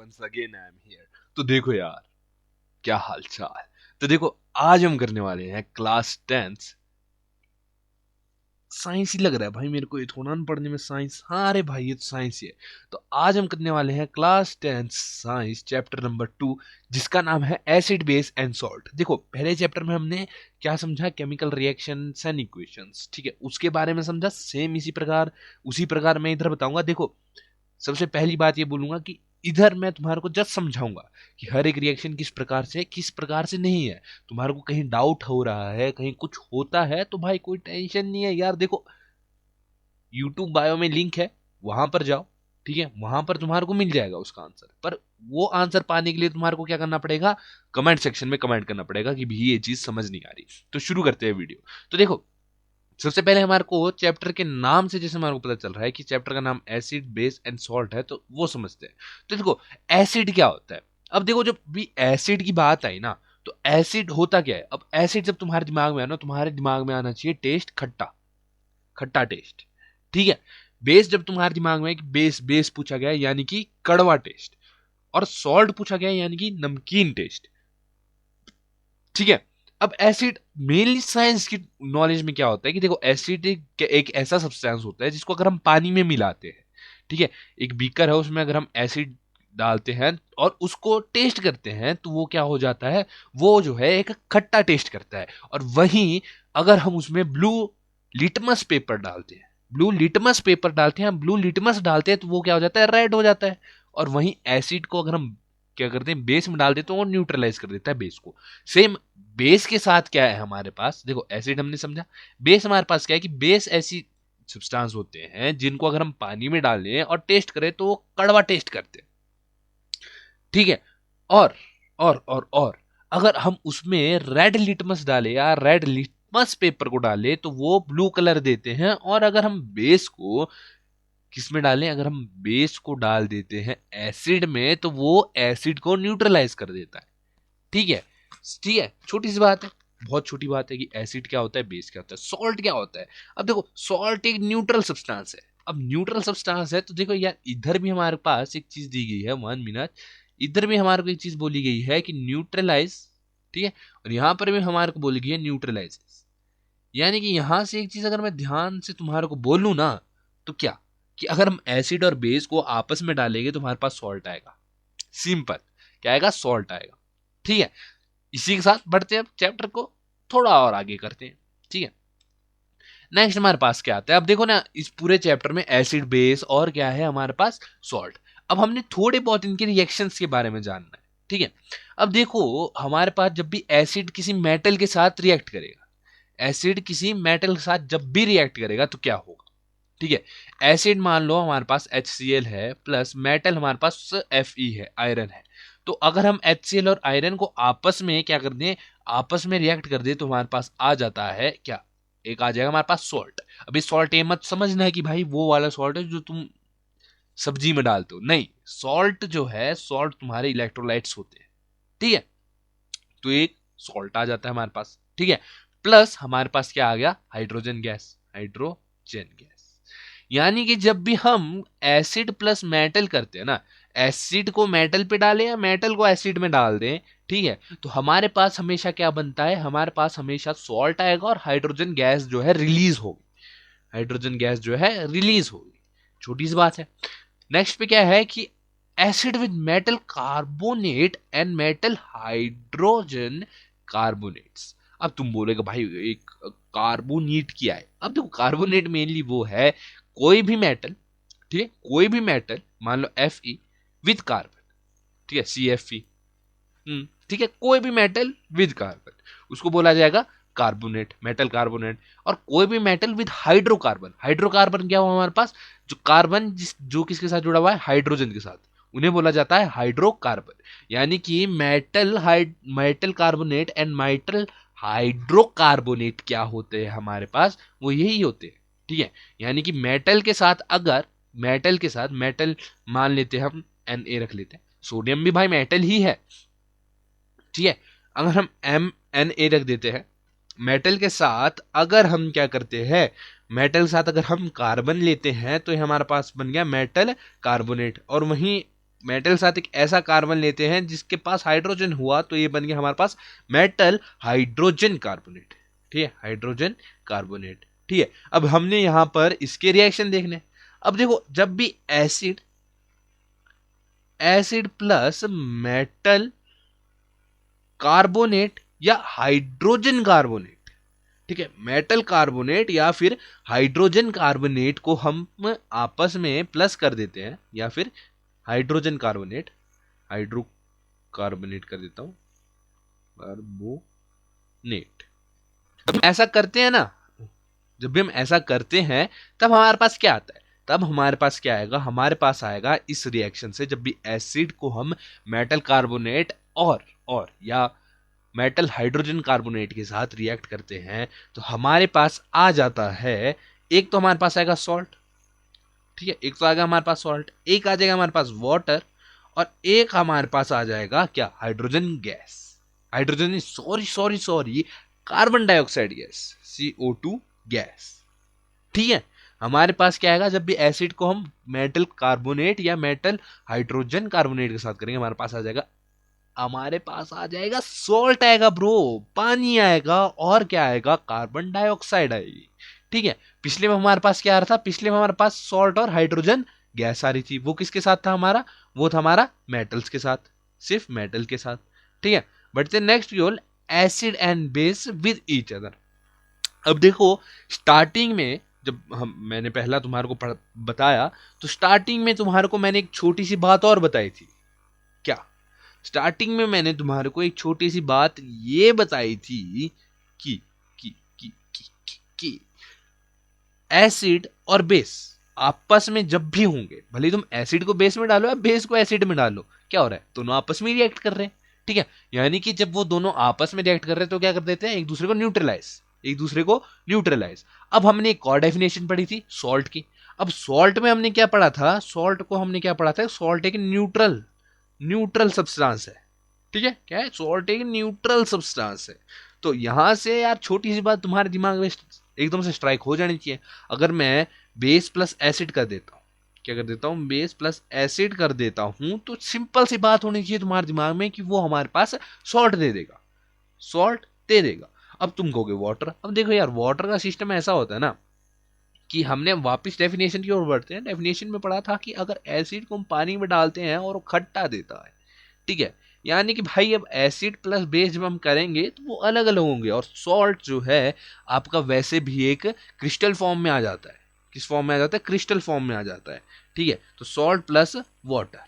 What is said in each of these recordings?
once again I am here। तो देखो यार, क्या हाल चाल। तो देखो, आज हम करने वाले हैं क्लास 10 साइंस ही लग रहा है भाई मेरे को, ये थोड़ा ना पढ़ने में साइंस। हाँ अरे भाई, ये तो साइंस ही है। तो आज हम करने वाले हैं क्लास 10 साइंस चैप्टर नंबर 2, जिसका नाम है एसिड बेस एंड सॉल्ट। देखो, पहले चैप्टर में हमने क्या समझा, केमिकल रिएक्शंस एंड इक्वेशंस, ठीक है, उसके बारे में समझा। सेम उसी प्रकार मैं इधर बताऊंगा। देखो, सबसे पहली बात ये बोलूंगा कि इधर मैं तुम्हारे को जस्ट समझाऊंगा कि हर एक रिएक्शन किस प्रकार से नहीं है। तुम्हारे को कहीं डाउट हो रहा है, कहीं कुछ होता है, तो भाई कोई टेंशन नहीं है यार। देखो, यूट्यूब बायो में लिंक है, वहां पर जाओ, ठीक है, वहां पर तुम्हारे को मिल जाएगा उसका आंसर। पर वो आंसर पाने के लिए तुम्हारे को क्या करना पड़ेगा, कमेंट सेक्शन में कमेंट करना पड़ेगा कि भी ये चीज समझ नहीं आ रही। तो शुरू करते हैं वीडियो। तो देखो, सबसे पहले हमारे को चैप्टर के नाम से जैसे हमारे को पता चल रहा है कि चैप्टर का नाम एसिड बेस एंड सॉल्ट है, तो वो समझते हैं। तो देखो, एसिड क्या होता है। अब देखो, जब भी एसिड की बात आई ना, तो एसिड होता क्या है। अब एसिड जब तुम्हारे दिमाग में आना, तुम्हारे दिमाग में आना चाहिए टेस्ट, खट्टा खट्टा टेस्ट, ठीक है। बेस जब तुम्हारे दिमाग में बेस बेस पूछा गया यानी कि कड़वा टेस्ट, और सॉल्ट पूछा गया यानी कि नमकीन टेस्ट, ठीक है। अब एसिड मेनली साइंस की नॉलेज में क्या होता है कि देखो, एसिड एक ऐसा सब्सटेंस होता है जिसको अगर हम पानी में मिलाते हैं, ठीक है, एक बीकर है, उसमें अगर हम एसिड डालते हैं और उसको टेस्ट करते हैं, तो वो क्या हो जाता है, वो जो है एक खट्टा टेस्ट करता है। और वहीं अगर हम उसमें लिटमस पेपर डालते हैं ब्लू लिटमस डालते हैं, तो वो क्या हो जाता है, रेड हो जाता है। और वहीं एसिड को अगर हम क्या करते हैं, बेस में डाल देते हैं, वो न्यूट्रलाइज कर देता है बेस को। सेम बेस के साथ क्या है हमारे पास, देखो एसिड हमने समझा, बेस हमारे पास क्या है कि बेस ऐसी सब्सटेंस होते हैं जिनको अगर हम पानी में डाल दें और टेस्ट करें तो वो कड़वा टेस्ट करते हैं, ठीक है। और और अगर हम उसमें रेड लिटमस डालें या रेड लिटमस पेपर को डालें, तो वो ब्लू कलर देते हैं। और अगर हम बेस को किस में डालें, अगर हम बेस को डाल देते हैं एसिड में, तो वो एसिड को न्यूट्रलाइज कर देता है, ठीक है। ठीक है, छोटी सी बात है, बहुत छोटी बात है कि एसिड क्या होता है, बेस क्या होता है, सॉल्ट क्या होता है। अब देखो, सॉल्ट एक न्यूट्रल सब्सटेंस है। अब न्यूट्रल सब्सटेंस है, तो देखो यार, इधर भी हमारे पास एक चीज दी गई है, 1 मिनट, इधर भी हमारे को एक चीज बोली गई है कि न्यूट्रलाइज, ठीक है, और यहां पर भी हमारे को बोली गई है न्यूट्रलाइज। यानी कि यहां से एक चीज अगर मैं ध्यान से तुम्हारे को बोलूं ना, तो क्या, कि अगर हम एसिड और बेस को आपस में डालेंगे तो हमारे पास सॉल्ट आएगा। सिंपल, क्या आएगा, सॉल्ट आएगा, ठीक है। इसी के साथ बढ़ते हैं, अब चैप्टर को थोड़ा और आगे करते हैं, ठीक है। नेक्स्ट हमारे पास क्या आता है, अब देखो ना, इस पूरे चैप्टर में एसिड बेस और क्या है हमारे पास, सॉल्ट। अब हमने थोड़े बहुत इनके रिएक्शंस के बारे में जानना है, ठीक है। अब देखो, हमारे पास जब भी एसिड किसी मेटल के साथ रिएक्ट करेगा, एसिड किसी मेटल के साथ जब भी रिएक्ट करेगा तो क्या होगा, ठीक है। एसिड मान लो हमारे पास HCl है, प्लस मेटल हमारे पास Fe है, आयरन है। तो अगर हम HCl और आयरन को आपस में क्या कर दें, आपस में रिएक्ट कर दे, तो हमारे पास आ जाता है क्या, एक आ जाएगा हमारे पास सॉल्ट। अभी सॉल्ट ये मत समझना है कि भाई वो वाला सॉल्ट है जो तुम सब्जी में डालते हो, नहीं। सॉल्ट जो है, सॉल्ट तुम्हारे इलेक्ट्रोलाइट्स होते हैं, ठीक है। तो एक सॉल्ट आ जाता है हमारे पास, ठीक है। प्लस हमारे पास क्या आ गया, हाइड्रोजन गैस। यानी कि जब भी हम एसिड प्लस मेटल करते हैं ना, एसिड को मेटल पे डालें या मेटल को एसिड में डाल दें, ठीक है, तो हमारे पास हमेशा क्या बनता है, हमारे पास हमेशा सॉल्ट आएगा और हाइड्रोजन गैस जो है रिलीज होगी, छोटी सी बात है। नेक्स्ट पे क्या है कि acid with metal carbonate and metal hydrogen carbonates. अब तुम बोलेगा भाई एक कार्बोनेट क्या है। अब देखो, कार्बोनेट मेनली वो है, कोई भी मेटल, ठीक है, कोई भी मेटल, मान लो Fe विद कार्बन, ठीक है, CFE, ठीक है, कोई भी मेटल विद कार्बन, उसको बोला जाएगा कार्बोनेट, मेटल कार्बोनेट। और कोई भी मेटल विद हाइड्रोकार्बन क्या हुआ हमारे पास, जो कार्बन जो किसके साथ जुड़ा हुआ है, हाइड्रोजन के साथ, उन्हें बोला जाता है हाइड्रोकार्बन। यानी कि metal carbonate and metal hydrocarbonate क्या होते हैं हमारे पास, वो यही होते हैं, ठीक है। यानी कि मेटल मान लेते हैं हम, Na रख लेते हैं, सोडियम भी भाई मेटल ही है, ठीक है। अगर हम Na रख देते हैं, मेटल के साथ अगर हम क्या करते हैं, अगर हम कार्बन लेते हैं, तो ये हमारे पास बन गया मेटल कार्बोनेट। और वहीं मेटल साथ एक ऐसा कार्बन लेते हैं जिसके पास हाइड्रोजन हुआ, तो ये बन गया हमारे पास मेटल हाइड्रोजन कार्बोनेट। ठीक है, हाइड्रोजन कार्बोनेट। ठीक है, अब हमने यहां पर इसके रिएक्शन देखने। अब देखो, जब भी acid acid plus metal carbonate या हाइड्रोजन कार्बोनेट, ठीक है, मेटल कार्बोनेट या फिर हाइड्रोजन कार्बोनेट को हम आपस में प्लस कर देते हैं, या फिर हाइड्रोजन कार्बोनेट, हाइड्रो कार्बोनेट कर देता हूं, कार्बोनेट। जब ऐसा करते हैं ना, जब भी हम ऐसा करते हैं तब हमारे पास क्या आता है, तब हमारे पास क्या आएगा, हमारे पास आएगा इस रिएक्शन से, जब भी एसिड को हम मेटल कार्बोनेट और या मेटल हाइड्रोजन कार्बोनेट के साथ रिएक्ट करते हैं, तो हमारे पास आ जाता है, एक तो हमारे पास आएगा सॉल्ट, ठीक है, एक तो आएगा हमारे पास सॉल्ट, एक आ जाएगा हमारे पास वाटर, और एक हमारे पास आ जाएगा क्या, hydrogen gas, hydrogen, sorry sorry sorry, carbon dioxide gas, CO2 gas. ठीक है, हमारे पास क्या आएगा, जब भी एसिड को हम मेटल कार्बोनेट या मेटल हाइड्रोजन कार्बोनेट के साथ करेंगे, हमारे पास आ जाएगा सॉल्ट आएगा ब्रो, पानी आएगा, और क्या आएगा, कार्बन डाइऑक्साइड आएगी। ठीक है, पिछले में हमारे पास क्या आ रहा था, पिछले में हमारे पास सॉल्ट और हाइड्रोजन गैस आ रही थी, वो किसके साथ था हमारा, वो था हमारा मेटल्स के साथ, सिर्फ मेटल के साथ। ठीक है, but the next we whole acid and base with each other. अब देखो, स्टार्टिंग में जब मैंने पहला तुम्हारे को बताया, तो स्टार्टिंग में तुम्हारे को मैंने एक छोटी सी बात और बताई थी। क्या, स्टार्टिंग में मैंने तुम्हारे को एक छोटी सी बात ये बताई थी कि कि एसिड और बेस आपस में जब भी होंगे, भले तुम एसिड को बेस में डालो या बेस को एसिड में डालो, क्या हो रहा है, दोनों आपस में रिएक्ट कर रहे हैं। ठीक है, यानी कि जब वो दोनों आपस में रिएक्ट कर रहे हैं तो क्या कर देते हैं, एक दूसरे को न्यूट्रलाइज, एक दूसरे को न्यूट्रलाइज। अब हमने एक और डेफिनेशन पढ़ी थी सॉल्ट की। अब सॉल्ट में हमने क्या पढ़ा था, सॉल्ट को हमने क्या पढ़ा था, सॉल्ट एक न्यूट्रल न्यूट्रल सब्सटेंस है। ठीक है, क्या है, सॉल्ट एक न्यूट्रल सब्सटेंस है। तो यहां से यार छोटी सी बात तुम्हारे दिमाग में एकदम से स्ट्राइक हो जानी चाहिए। अगर मैं बेस प्लस एसिड कर देता हूं, क्या कर देता हूं, बेस प्लस एसिड कर देता हूं, तो सिंपल सी बात होनी चाहिए तुम्हारे दिमाग में कि वो हमारे पास सॉल्ट दे देगा, सॉल्ट दे देगा। अब तुम कहोगे वाटर, अब देखो यार, वाटर का सिस्टम ऐसा होता है ना कि हमने वापस डेफिनेशन की ओर बढ़ते हैं। डेफिनेशन में पढ़ा था कि अगर एसिड को हम पानी में डालते हैं और वो खट्टा देता है, ठीक है, यानी कि भाई अब एसिड प्लस बेस जब हम करेंगे तो वो अलग अलग होंगे, और सॉल्ट जो है आपका वैसे भी एक क्रिस्टल फॉर्म में आ जाता है। किस फॉर्म में आ जाता है, क्रिस्टल फॉर्म में आ जाता है। ठीक है, तो सॉल्ट प्लस वाटर,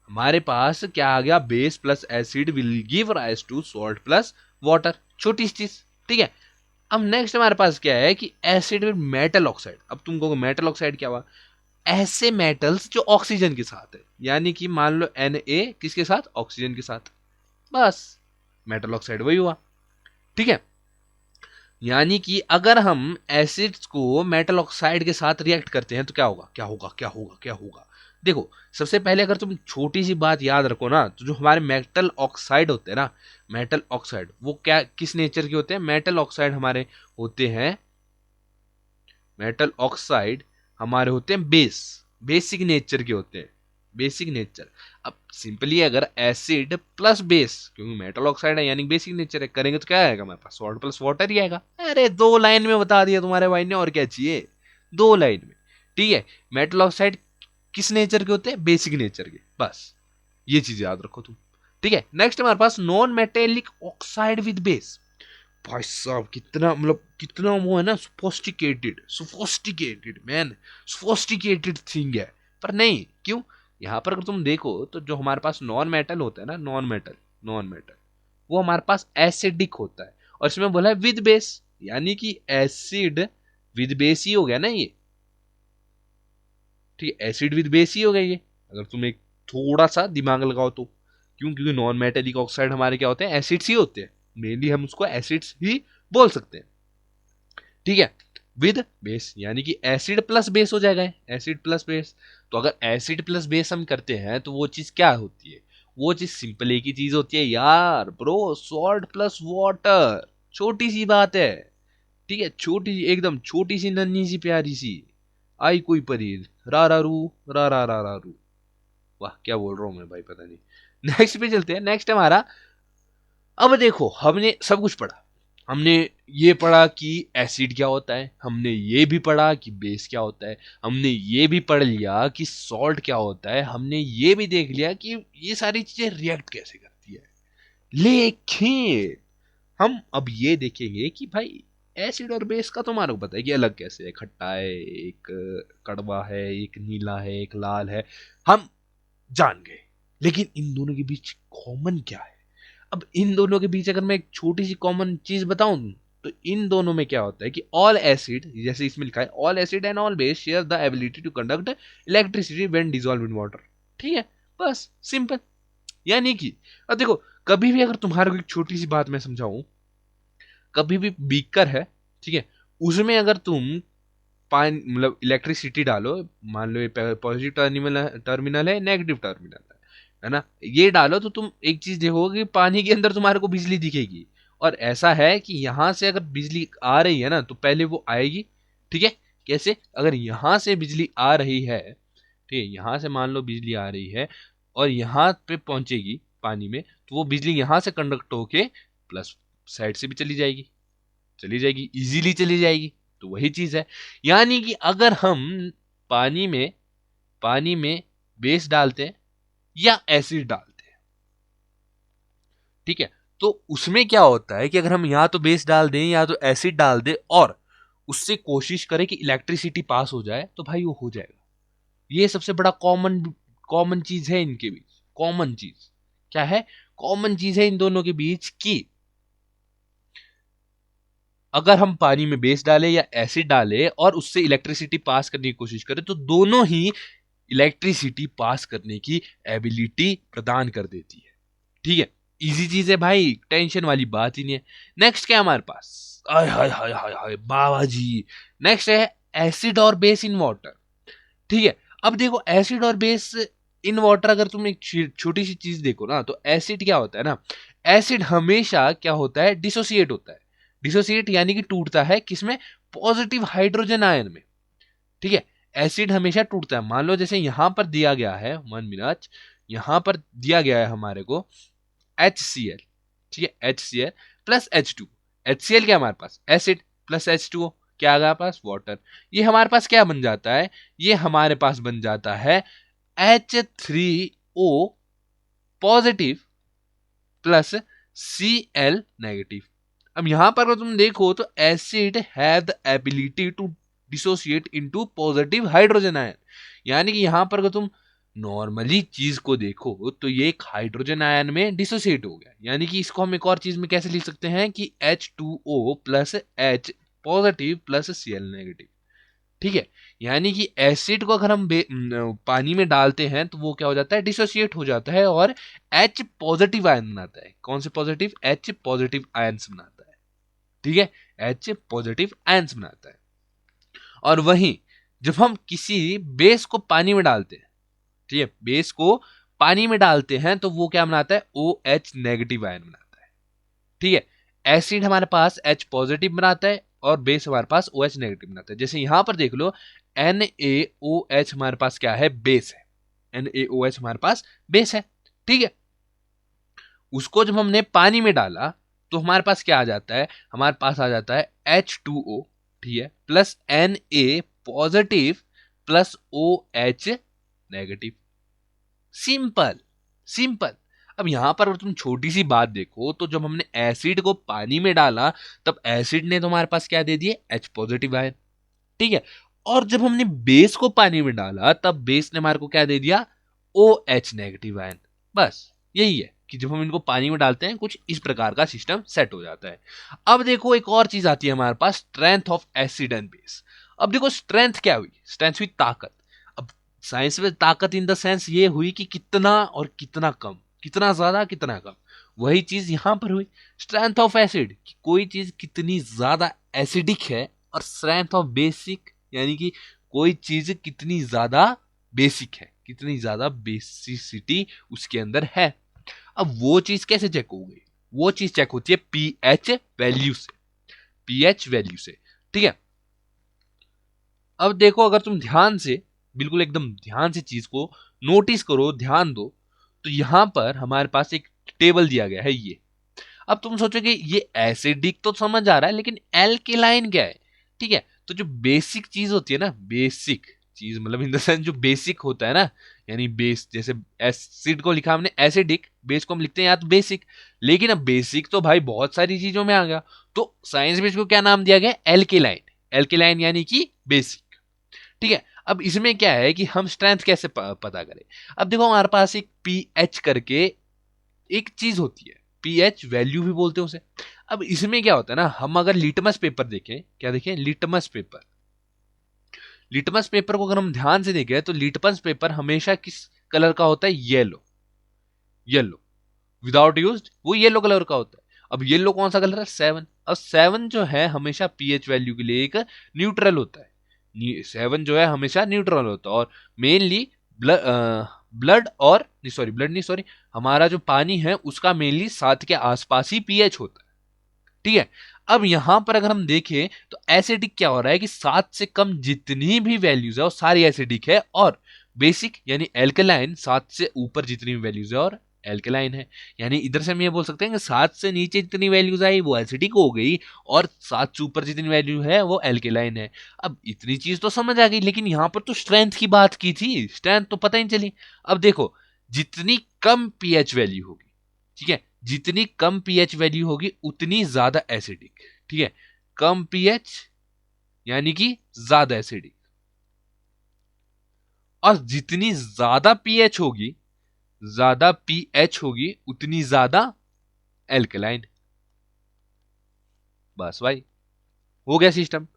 हमारे पास क्या आ गया, base plus acid will give rise to salt plus water, छोटी सी चीज। ठीक है, अब नेक्स्ट हमारे पास क्या है कि एसिड विद मेटल ऑक्साइड। अब तुम कहोगे मेटल ऑक्साइड क्या हुआ, ऐसे मेटल्स जो ऑक्सीजन के साथ है, यानी कि मान लो Na किसके साथ, ऑक्सीजन के साथ, बस मेटल ऑक्साइड वही हुआ। ठीक है, यानी कि अगर हम एसिड्स को मेटल ऑक्साइड के साथ रिएक्ट करते हैं तो क्या होगा, क्या होगा, क्या होगा, क्या होगा। देखो, सबसे पहले अगर तुम छोटी सी बात याद रखो ना, तो जो हमारे मेटल ऑक्साइड होते हैं ना, मेटल ऑक्साइड वो क्या, किस नेचर के होते हैं, मेटल ऑक्साइड हमारे होते हैं, मेटल ऑक्साइड हमारे होते हैं बेस, बेसिक नेचर के होते हैं, बेसिक नेचर। अब सिंपली अगर एसिड प्लस बेस, क्योंकि मेटल ऑक्साइड है यानी बेसिक नेचर है, करेंगे तो क्या आएगा हमारे पास, सॉल्ट प्लस वाटर ही आएगा। अरे 2 लाइन में बता दिया तुम्हारे भाई ने, और क्या चाहिए, 2 लाइन में। ठीक है, मेटल ऑक्साइड किस नेचर के होते हैं, बेसिक नेचर के, बस ये चीज याद रखो तुम। ठीक है, नेक्स्ट हमारे पास non metallic oxide with base. भाई साहब कितना, मतलब कितना वो है ना, सोफोस्टिकेटेड, सोफोस्टिकेटेड मैन, सोफोस्टिकेटेड थिंग है। पर नहीं, क्यों, यहां पर अगर तुम देखो तो जो हमारे पास नॉन मेटल होता है ना, नॉन मेटल वो हमारे पास एसिडिक होता है, और इसमें बोला है विद बेस, यानी कि एसिड विद बेस ही हो गया ना ये। ठीक है, एसिड विद बेस ही हो गया ये, अगर तुम एक थोड़ा सा दिमाग लगाओ तो। क्यों, क्योंकि नॉन मेटेलिक ऑक्साइड हमारे क्या होते हैं, एसिड्स ही होते हैं, मेनली हम उसको एसिड्स ही बोल सकते हैं। ठीक है, विद बेस यानी कि एसिड प्लस बेस हो जाएगा, एसिड प्लस बेस। तो अगर एसिड प्लस बेस हम करते हैं तो वो चीज क्या होती है, वो चीज सिंपल एक ही चीज होती है यार ब्रो, सॉल्ट प्लस वाटर, छोटी सी बात है। ठीक है, छोटी सी, एकदम छोटी सी, नन्ही सी, प्यारी सी, आई कोई परी, रा रा रू, रा रू। वाह क्या बोल रहा हूँ मैं भाई, पता नहीं। नेक्स्ट पे चलते हैं। नेक्स्ट हमारा, अब देखो हमने सब कुछ पढ़ा। हमने ये पढ़ा कि एसिड क्या होता है, हमने ये भी पढ़ा कि बेस क्या होता है, हमने ये भी पढ़ लिया कि सॉल्ट क्या होता है, हमने ये भी देख लिया कि ये सारी चीजें रिएक्ट कैसे करती है। लेकिन हम अब ये देखेंगे कि भाई एसिड और बेस का तो हमारे को पता है कि अलग कैसे है, खट्टा है, एक कड़वा है, एक नीला है, एक लाल है, हम जान गए। लेकिन इन दोनों के बीच कॉमन क्या है? अब इन दोनों के बीच अगर मैं एक छोटी सी कॉमन चीज बताऊं, तो इन दोनों में क्या होता है कि ऑल एसिड, जैसे इसमें लिखा है, all acid and all base share the ability to conduct electricity when dissolve in water. ठीक है, बस सिंपल। यानी कि अब देखो, कभी भी अगर तुम्हारे को एक छोटी सी बात मैं समझाऊं, कभी भी बीकर है, ठीक है, उसमें अगर तुम पानी मतलब इलेक्ट्रिसिटी डालो, मान लो ये पॉजिटिव टर्मिनल है, नेगेटिव टर्मिनल है ना, ये डालो तो तुम एक चीज देखोगे कि पानी के अंदर तुम्हारे को बिजली दिखेगी। और ऐसा है कि यहां से अगर बिजली आ रही है ना, तो पहले वो आएगी। ठीक है, कैसे? अगर यहां से बिजली आ रही है, ठीक है, यहां से मान लो बिजली आ रही है और यहां पे पहुंचेगी पानी में, तो वो बिजली यहां से कंडक्ट होके प्लस साइड से भी चली जाएगी, चली जाएगी, इजीली चली जाएगी। तो वही चीज है। यानी कि अगर हम पानी में पानी में बेस डालते हैं या एसिड डालते हैं, ठीक है, तो उसमें क्या होता है कि अगर हम या तो बेस डाल दें या तो एसिड डाल दें और उससे कोशिश करें कि इलेक्ट्रिसिटी पास हो जाए, तो भाई वो हो जाएगा। ये सबसे बड़ा कॉमन कॉमन चीज है इनके बीच। कॉमन चीज क्या है? कॉमन चीज है इन दोनों के बीच कि अगर हम पानी में बेस डालें या एसिड डालें और उससे इलेक्ट्रिसिटी पास करने की कोशिश करें, तो दोनों ही इलेक्ट्रिसिटी पास करने की एबिलिटी प्रदान कर देती है। ठीक है, इजी चीज है भाई, टेंशन वाली बात ही नहीं है। नेक्स्ट क्या है हमारे पास? आय हाय हाय हाय हाय बाबा जी, नेक्स्ट है एसिड और बेस इन वाटर। ठीक है, अब देखो एसिड और बेस इन वाटर, अगर तुम एक छोटी सी चीज देखो ना, तो एसिड क्या होता है ना, एसिड हमेशा क्या होता है, डिसोसिएट होता है। डिसोसिएट यानी कि टूटता है किसमें? पॉजिटिव हाइड्रोजन आयन में। ठीक है, एसिड हमेशा टूटता है। मान लो जैसे यहां पर दिया गया है, 1 मिनट, यहां पर दिया गया है हमारे को HCl। ठीक है, HCl प्लस H2। HCl क्या हमारे पास? एसिड, प्लस H2O क्या आ गया पास? वाटर। ये हमारे पास क्या बन जाता है? ये हमारे पास बन जाता है H3O positive plus Cl negative. अब यहां पर अगर तुम देखो तो acid have the ability to dissociate into positive hydrogen ion. यानी कि यहां पर अगर तुम नॉर्मली चीज को देखो तो ये एक हाइड्रोजन आयन में डिसोसिएट हो गया। यानी कि इसको हम एक और चीज में कैसे लिख सकते हैं कि H2O plus H positive plus Cl negative. ठीक है, यानी कि एसिड को अगर हम पानी में डालते हैं तो वो क्या हो जाता है? डिसोसिएट हो जाता है और H पॉजिटिव आयन बनाता है। कौन से पॉजिटिव? H पॉजिटिव आयन्स बनाता है। ठीक है, H पॉजिटिव आयन्स बनाता है। और वहीं जब हम किसी बेस को पानी में डालते हैं, ठीक है, बेस को पानी में डालते हैं तो वो क्या बनाता है? OH नेगेटिव आयन बनाता है। ठीक है, एसिड हमारे पास H पॉजिटिव बनाता है और बेस हमारे पास OH नेगेटिव बनाता है। जैसे यहां पर देख लो, NaOH हमारे पास क्या है? बेस है। NaOH हमारे पास बेस है। ठीक है, उसको जब हमने पानी में डाला तो हमारे पास क्या आ जाता है? हमारे पास आ जाता है H2O, ठीक है, plus Na positive plus OH negative. Simple, simple. अब यहां पर तुम छोटी सी बात देखो, तो जब हमने एसिड को पानी में डाला तब एसिड ने तो हमारे पास क्या दे दिए? H positive ion. ठीक है, और जब हमने बेस को पानी में डाला तब बेस ने हमारे को क्या दे दिया? OH negative ion. बस यही है कि जब हम इनको पानी में डालते हैं कुछ इस प्रकार का सिस्टम सेट हो जाता है। अब देखो एक और चीज आती है हमारे पास, strength of acid and base. अब देखो स्ट्रेंथ क्या हुई? स्ट्रेंथ हुई ताकत। अब साइंस में ताकत इन द सेंस ये हुई कि कितना और कितना कम, कितना ज्यादा कितना कम। वही चीज यहां पर हुई, स्ट्रेंथ ऑफ एसिड, कोई चीज कितनी ज्यादा एसिडिक है, और स्ट्रेंथ ऑफ बेसिक यानी कि कोई चीज कितनी ज्यादा बेसिक है, कितनी ज्यादा बेसिसिटी उसके अंदर है। अब वो चीज कैसे चेक हो गई? वो चीज चेक होती है पीएच वैल्यू से। पीएच वैल्यू से, ठीक है। अब देखो, अगर तुम ध्यान से, बिल्कुल एकदम ध्यान से चीज को नोटिस करो, ध्यान दो, तो यहां पर हमारे पास एक टेबल दिया गया है ये। अब तुम सोचोगे ये एसिडिक तो समझ आ रहा है, लेकिन एल्केलाइन क्या है? ठीक है, तो जो बेसिक चीज होती है ना, बेसिक चीज मतलब इन द सेंस जो बेसिक होता है ना, यानी बेस, जैसे एसिड को लिखा हमने एसिडिक, बेस को हम लिखते हैं या तो बेसिक। लेकिन अब बेसिक तो भाई बहुत सारी चीजों में आ गया, तो साइंस में इसको क्या नाम दिया गया? एल्केलाइन। एल्केलाइन यानी कि बेसिक। ठीक है, अब इसमें क्या है कि हम स्ट्रेंथ कैसे पता करें? अब देखो, हमारे पास एक पीएच करके एक चीज होती है, पीएच वैल्यू भी बोलते हैं उसे। अब इसमें क्या होता है ना, हम अगर लिटमस पेपर देखें, क्या देखें? Litmus paper. लिटमस पेपर को अगर हम ध्यान से देखें तो लिटमस पेपर हमेशा किस कलर का होता है? येलो। येलो, विदाउट यूज्ड वो येलो कलर का होता है। अब येलो कौन सा कलर है? 7। अब 7 जो है हमेशा पीएच वैल्यू के लिए एक न्यूट्रल होता है। 7 जो है हमेशा न्यूट्रल होता है, और मेनली ब्लड और सॉरी, ब्लड नहीं, सॉरी, हमारा जो पानी है उसका मेनली 7 के आसपास ही पीएच होता है। ठीक है, अब यहां पर अगर हम देखें तो एसिडिक क्या हो रहा है कि 7 से कम जितनी भी वैल्यूज है वो सारी एसिडिक है, और बेसिक यानी एल्कलाइन 7 से ऊपर जितनी भी वैल्यूज है और एल्कलाइन है। यानी इधर से हम ये बोल सकते हैं कि 7 से नीचे जितनी वैल्यूज आई वो एसिडिक हो गई, और 7 से ऊपर जितनी वैल्यू है वो एल्केलाइन है। अब इतनी चीज तो समझ आ गई, लेकिन यहां पर तो स्ट्रेंथ की बात की थी, स्ट्रेंथ तो पता ही नहीं चली। अब देखो, जितनी कम पीएच वैल्यू होगी, ठीक है, जितनी कम पीएच वैल्यू होगी उतनी ज्यादा एसिडिक। ठीक है, कम पीएच यानी कि ज्यादा एसिडिक, और जितनी ज्यादा पीएच होगी, ज्यादा पीएच होगी उतनी ज्यादा एल्कलाइन। बस भाई, हो गया सिस्टम।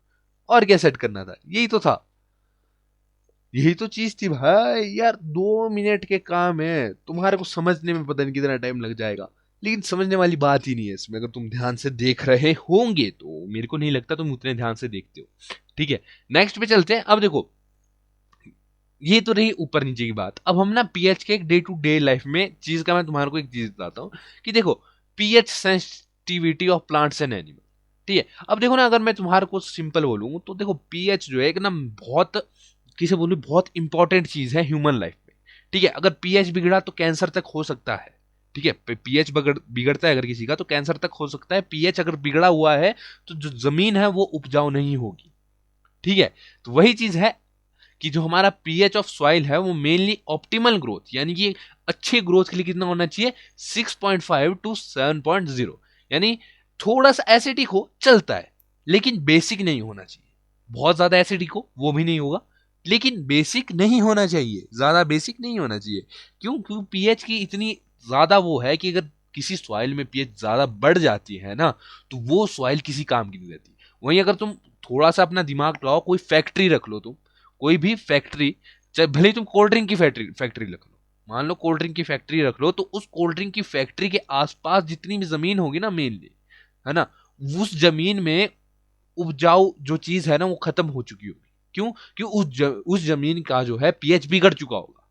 और क्या सेट करना था? यही तो था, यही तो चीज थी भाई। यार 2 मिनट के काम है, तुम्हारे को समझने में पता नहीं कितना टाइम लग जाएगा, लेकिन समझने वाली बात ही नहीं है इसमें। अगर तुम ध्यान से देख रहे होंगे तो, मेरे को नहीं लगता तुम उतने ध्यान से देखते हो। ठीक है, नेक्स्ट पे चलते हैं। अब देखो, ये तो रही ऊपर नीचे की बात। अब हम ना पीएच के एक डे टू डे लाइफ में चीज का, मैं तुम्हारे को एक चीज बताता हूँ कि देखो, pH sensitivity of plants and animal. ठीक है, अब देखो ना, अगर मैं तुम्हारे को सिंपल बोलूँ तो देखो, पीएच जो है एक ना बहुत, किसे बोलूँ, बहुत इंपॉर्टेंट चीज है ह्यूमन लाइफ में। ठीक है, अगर पीएच बिगड़ा तो कैंसर तक हो सकता है। ठीक है, पीएच बिगड़ता है अगर किसी का तो कैंसर तक हो सकता है। पीएच अगर बिगड़ा हुआ है तो जो जमीन है वो उपजाऊ नहीं होगी। ठीक है, तो वही चीज है कि जो हमारा पीएच ऑफ सॉइल है वो मेनली ऑप्टिमल ग्रोथ, यानी कि अच्छे ग्रोथ के लिए कितना होना चाहिए? 6.5 टू 7.0। यानी थोड़ा सा एसिडिक हो चलता है, लेकिन बेसिक नहीं होना चाहिए। बहुत ज्यादा एसिडिक हो वो भी नहीं होगा, लेकिन बेसिक नहीं होना चाहिए, ज्यादा बेसिक नहीं होना चाहिए। क्यों? क्योंकि पीएच की इतनी ज्यादा वो है कि अगर किसी सॉइल में पीएच ज्यादा बढ़ जाती है ना, तो वो सॉइल किसी काम की नहीं रहती। वहीं अगर तुम थोड़ा सा अपना दिमाग लगाओ, कोई फैक्ट्री रख लो तुम, कोई भी फैक्ट्री, चाहे भले ही तुम कोल्ड ड्रिंक की फैक्ट्री फैक्ट्री रख लो, मान लो कोल्ड ड्रिंक की फैक्ट्री रख लो, तो उस कोल्ड ड्रिंक की फैक्ट्री के आसपास जितनी भी जमीन होगी ना मेनली, है ना, उस जमीन में उपजाऊ जो चीज है ना वो खत्म हो चुकी होगी। क्यों? क्यों? उस जमीन का जो है पीएच बिगड़ चुका होगा।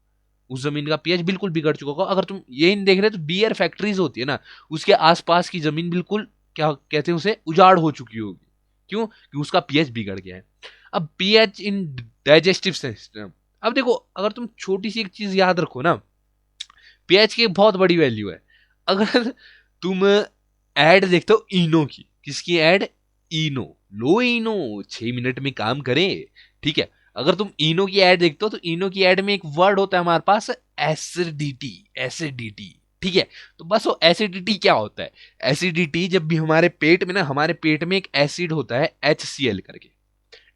उस जमीन का पीएच बिल्कुल बिगड़ चुका होगा। अगर तुम ये नहीं देख रहे तो बियर फैक्ट्रीज होती है ना, उसके आसपास की जमीन बिल्कुल, क्या कहते हैं उसे, उजाड़ हो चुकी होगी। क्यों? क्योंकि उसका पीएच बिगड़ गया है। अब पीएच इन डाइजेस्टिव सिस्टम। अब देखो, अगर तुम छोटी सी एक चीज याद रखो ना, पीएच की एक बहुत बड़ी वैल्यू है। अगर तुम एड देखते हो इनो की, किसकी एड? इनो। लो इनो 6 मिनट में काम करे। ठीक है, अगर तुम इनो की एड देखते हो तो इनो की एड में एक वर्ड होता है हमारे पास, एसिडिटी। एसिडिटी। ठीक है, तो बस वो एसिडिटी क्या होता है? एसिडिटी जब भी हमारे पेट में ना, हमारे पेट में एक एसिड होता है HCl करके।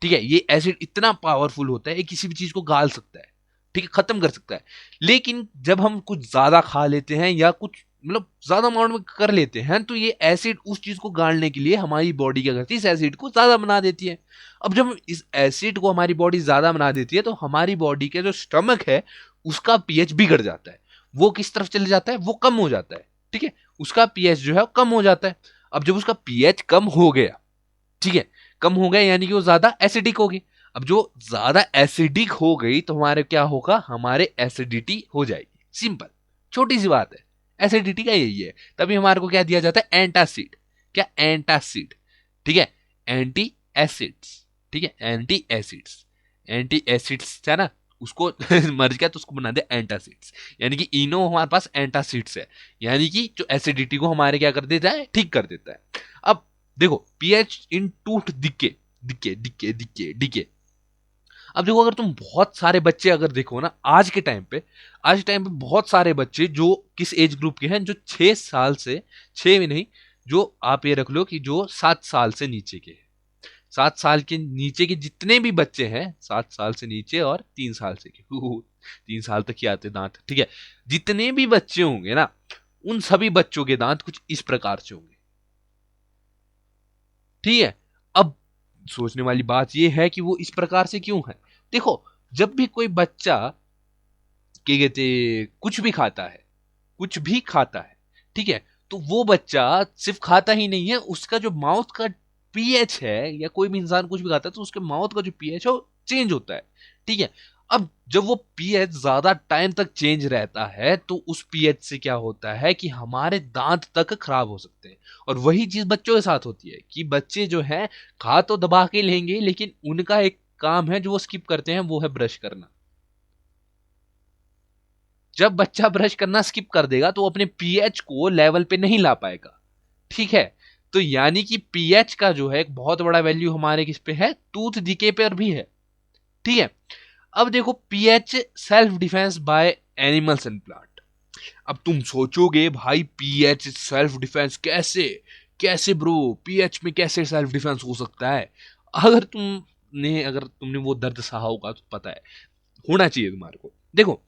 ठीक है, ये एसिड इतना पावरफुल होता है, ये किसी भी चीज को गाल सकता है। ठीक है, खत्म कर सकता है। लेकिन जब हम कुछ ज्यादा खा लेते हैं या कुछ मतलब ज्यादा अमाउंट में कर लेते हैं, तो ये एसिड उस चीज को गाड़ने के लिए हमारी बॉडी क्या करती है? इस एसिड को ज्यादा बना देती है। अब जब इस एसिड को हमारी बॉडी ज्यादा बना देती है, तो हमारी बॉडी के जो स्टमक है उसका पीएच बिगड़ जाता है। वो किस तरफ चले जाता है? वो कम हो जाता है। ठीक है, उसका पीएच जो है कम हो जाता है। अब जब उसका पीएच कम हो गया, ठीक है, कम हो गया यानी कि वो ज्यादा एसिडिक होगी। अब जो ज्यादा एसिडिक हो गई तो हमारे क्या होगा? हमारे एसिडिटी हो जाएगी। सिंपल, छोटी सी बात है। एसिडिटी का यही है। तभी हमारे को क्या दिया जाता है? एंटासिड। क्या? एंटासिड। ठीक है, एंटी एसिड्स। ठीक है, एंटी एसिड्स। एंटी एसिड्स था ना, उसको मर गया तो उसको बना दिया एंटासिड्स, यानी कि इनो हमारे पास एंटासिड्स है, यानी कि जो एसिडिटी को हमारे क्या कर देता है, ठीक कर देता है। अब देखो पीएच इन tooth decay, decay decay decay decay. अब देखो अगर तुम बहुत सारे बच्चे अगर देखो ना आज के टाइम पे बहुत सारे बच्चे जो किस एज ग्रुप के हैं, जो 6 साल से, 6 भी नहीं, जो आप ये रख लो कि जो 7 साल से नीचे के हैं, 7 साल के नीचे के जितने भी बच्चे हैं, 7 साल से नीचे और 3 साल से के 3 साल तक ही आते दांत, ठीक है, जितने भी बच्चे होंगे ना, उन सभी बच्चों के दांत कुछ इस प्रकार से होंगे, ठीक है। अब सोचने वाली बात यह है कि वो इस प्रकार से क्यों है। देखो जब भी कोई बच्चा क्या कहते कुछ भी खाता है, कुछ भी खाता है, ठीक है, तो वो बच्चा सिर्फ खाता ही नहीं है, उसका जो माउथ का पीएच है, या कोई भी इंसान कुछ भी खाता है तो उसके माउथ का जो पीएच है वो चेंज होता है, ठीक है। अब जब वो पीएच ज्यादा टाइम तक चेंज रहता है तो उस पीएच से क्या होता है कि हमारे दांत तक खराब हो सकते हैं। और वही चीज बच्चों के साथ होती है कि बच्चे जो है खा तो दबा के लेंगे, लेकिन उनका एक काम है जो वो स्किप करते हैं, वो है ब्रश करना। जब बच्चा ब्रश करना स्किप कर देगा तो वो अपने पीएच को लेवल पे नहीं ला पाएगा, ठीक है। तो यानी कि पीएच का जो है एक बहुत बड़ा वैल्यू हमारे किस पे है, टूथ डीके पर भी है, ठीक है। अब देखो pH self defence by animals and plant. अब तुम सोचोगे भाई पीएच सेल्फ डिफेंस कैसे, कैसे ब्रो, पीएच में कैसे सेल्फ डिफेंस हो सकता है। अगर तुमने वो दर्द सहा होगा तो पता है, होना चाहिए तुम्हारे को। देखो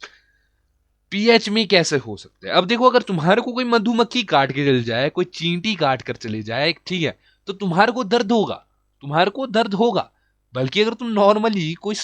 पीएच में कैसे हो सकता है। अब देखो अगर तुम्हारे को कोई मधुमक्खी काट के चल जाए, कोई चींटी काट कर चले जाए, ठीक है, तो तुम्हारे को दर्द होगा, तुम्हारे को दर्द होगा। बल्कि अगर तुम नॉर्मली कोई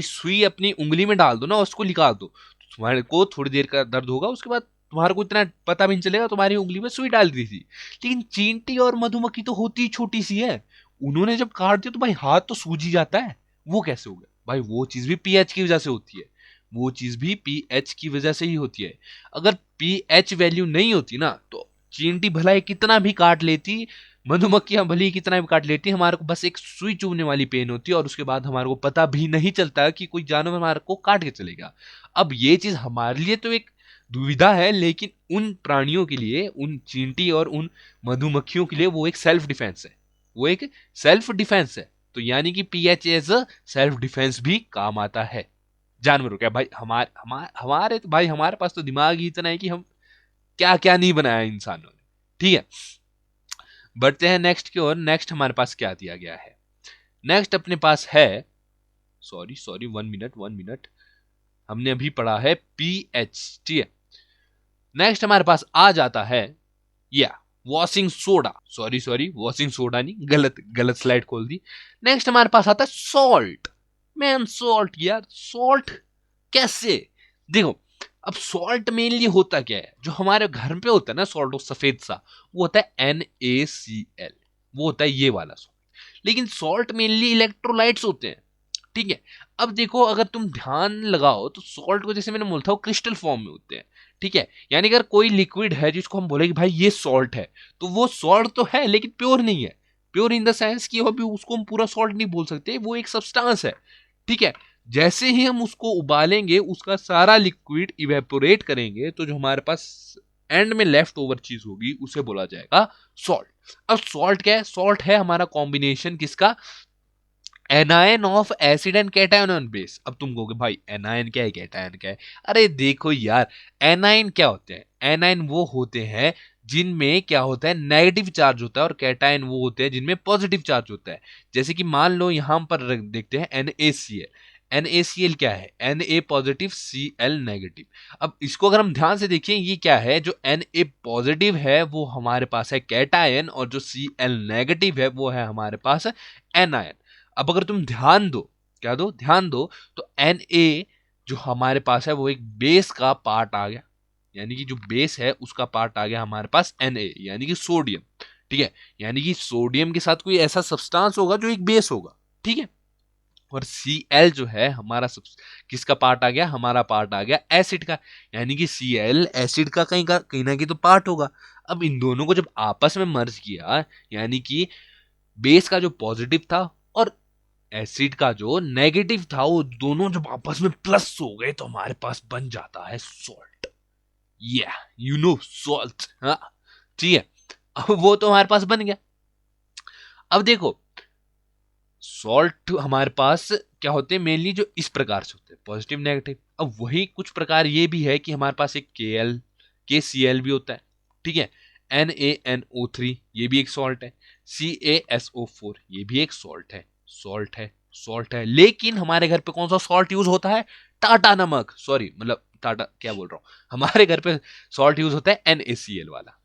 सुई अपनी उंगली में डाल दो ना, उसको निकाल दो, तो तुम्हारे को थोड़ी देर का दर्द होगा, उसके बाद तुम्हारे को इतना पता भी नहीं चलेगा तुम्हारी उंगली में सुई डाल दी थी। लेकिन चींटी और मधुमक्खी तो होती ही छोटी सी है, उन्होंने जब काट दिया तो भाई हाथ तो सूज ही जाता है। वो कैसे हो गया भाई, वो चीज भी पीएच की वजह से होती है, वो चीज भी पीएच की वजह से ही होती है। अगर पीएच वैल्यू नहीं होती ना तो चींटी भला ही कितना भी काट लेती, मधुमक्खियां भले ही कितना भी काट लेती, हमारे को बस एक सुई चुभने वाली पेन होती है, और उसके बाद हमारे को पता भी नहीं चलता कि कोई जानवर हमारे को काट के चलेगा। अब ये चीज हमारे लिए तो एक दुविधा है, लेकिन उन प्राणियों के लिए, उन चींटी और उन मधुमक्खियों के लिए वो एक सेल्फ डिफेंस है, वो एक सेल्फ डिफेंस है। तो यानी कि pH as a self defence भी काम आता है जानवरों का। भाई हमारे तो भाई हमारे पास तो दिमाग ही इतना है कि हम क्या क्या नहीं बनाया इंसानों ने, ठीक है। बढ़ते हैं नेक्स्ट की ओर। नेक्स्ट हमारे पास क्या दिया गया है, नेक्स्ट अपने पास है, सॉरी सॉरी 1 मिनट 1 मिनट, हमने अभी पढ़ा है पीएच, ठीक है। नेक्स्ट हमारे पास आ जाता है या washing soda, sorry sorry washing soda नहीं, गलत गलत स्लाइड खोल दी। नेक्स्ट हमारे पास आता है सॉल्ट। मैन सॉल्ट यार, सॉल्ट कैसे, देखो अब सॉल्ट मेनली होता क्या है, जो हमारे घर पे होता है ना सॉल्ट, वो सफेद सा, वो होता है NaCl, वो होता है ये वाला सॉल्ट। लेकिन सॉल्ट मेनली इलेक्ट्रोलाइट्स होते हैं, ठीक है। अब देखो अगर तुम ध्यान लगाओ तो सॉल्ट को, जैसे मैंने बोला था, वो क्रिस्टल फॉर्म में होते हैं, ठीक है। यानी अगर कोई लिक्विड है जिसको हम बोले कि भाई ये सॉल्ट है, तो वो सॉल्ट तो है लेकिन प्योर नहीं है। प्योर इन द सेंस कि अभी उसको हम पूरा सॉल्ट नहीं बोल सकते, वो एक सब्सटेंस है, ठीक है। जैसे ही हम उसको उबालेंगे, उसका सारा लिक्विड इवेपोरेट करेंगे, तो जो हमारे पास एंड में लेफ्ट ओवर चीज होगी उसे बोला जाएगा सॉल्ट। अब सॉल्ट क्या है, सॉल्ट है हमारा कॉम्बिनेशन किसका, anion of acid and cation on base. अब तुम कहोगे भाई एनायन क्या है, कैटायन क्या है। अरे देखो यार, एनायन क्या होते हैं, एनायन वो होते हैं जिनमें क्या होता है, नेगेटिव चार्ज होता है, और कैटायन वो होते हैं जिनमें पॉजिटिव चार्ज होता है। जैसे कि मान लो यहां पर देखते हैं NaCl। NaCl क्या है, Na पॉजिटिव Cl नेगेटिव। अब इसको अगर हम ध्यान से देखें, ये क्या है, जो Na पॉजिटिव है वो हमारे पास है कैटायन, और जो Cl नेगेटिव है वो है हमारे पास एनायन। अब अगर तुम ध्यान दो, क्या दो, ध्यान दो, तो Na जो हमारे पास है वो एक बेस का पार्ट आ गया, यानी कि जो बेस है उसका पार्ट आ गया हमारे पास Na, यानी कि सोडियम, ठीक है। यानी कि सोडियम के साथ कोई ऐसा सब्सटेंस होगा जो एक बेस होगा, ठीक है। और Cl जो है हमारा किसका पार्ट आ गया, हमारा पार्ट आ गया एसिड का, यानी कि Cl एसिड का कहीं ना कहीं तो पार्ट होगा। अब इन दोनों को जब आपस में मर्ज किया, यानी कि बेस का जो पॉजिटिव था और एसिड का जो नेगेटिव था वो दोनों जब आपस में प्लस हो गए तो हमारे पास बन जाता है सॉल्ट। या यू नो सॉल्ट, हाँ ठीक है। अब वो तो हमारे पास बन गया। अब देखो सॉल्ट हमारे पास क्या होते हैं मेनली, जो इस प्रकार से होते हैं पॉजिटिव नेगेटिव। अब वही कुछ प्रकार ये भी है कि हमारे पास एक KCl भी होता है, ठीक है। NaNO3 ये भी एक सॉल्ट है। CaSO4 ये भी एक सॉल्ट है। लेकिन हमारे घर पे कौन सा सॉल्ट यूज होता है? टाटा नमक, सॉरी मतलब टाटा क्या बोल रहा हूं, हमारे घर पे सॉल्ट यूज होता है NaCl वाला,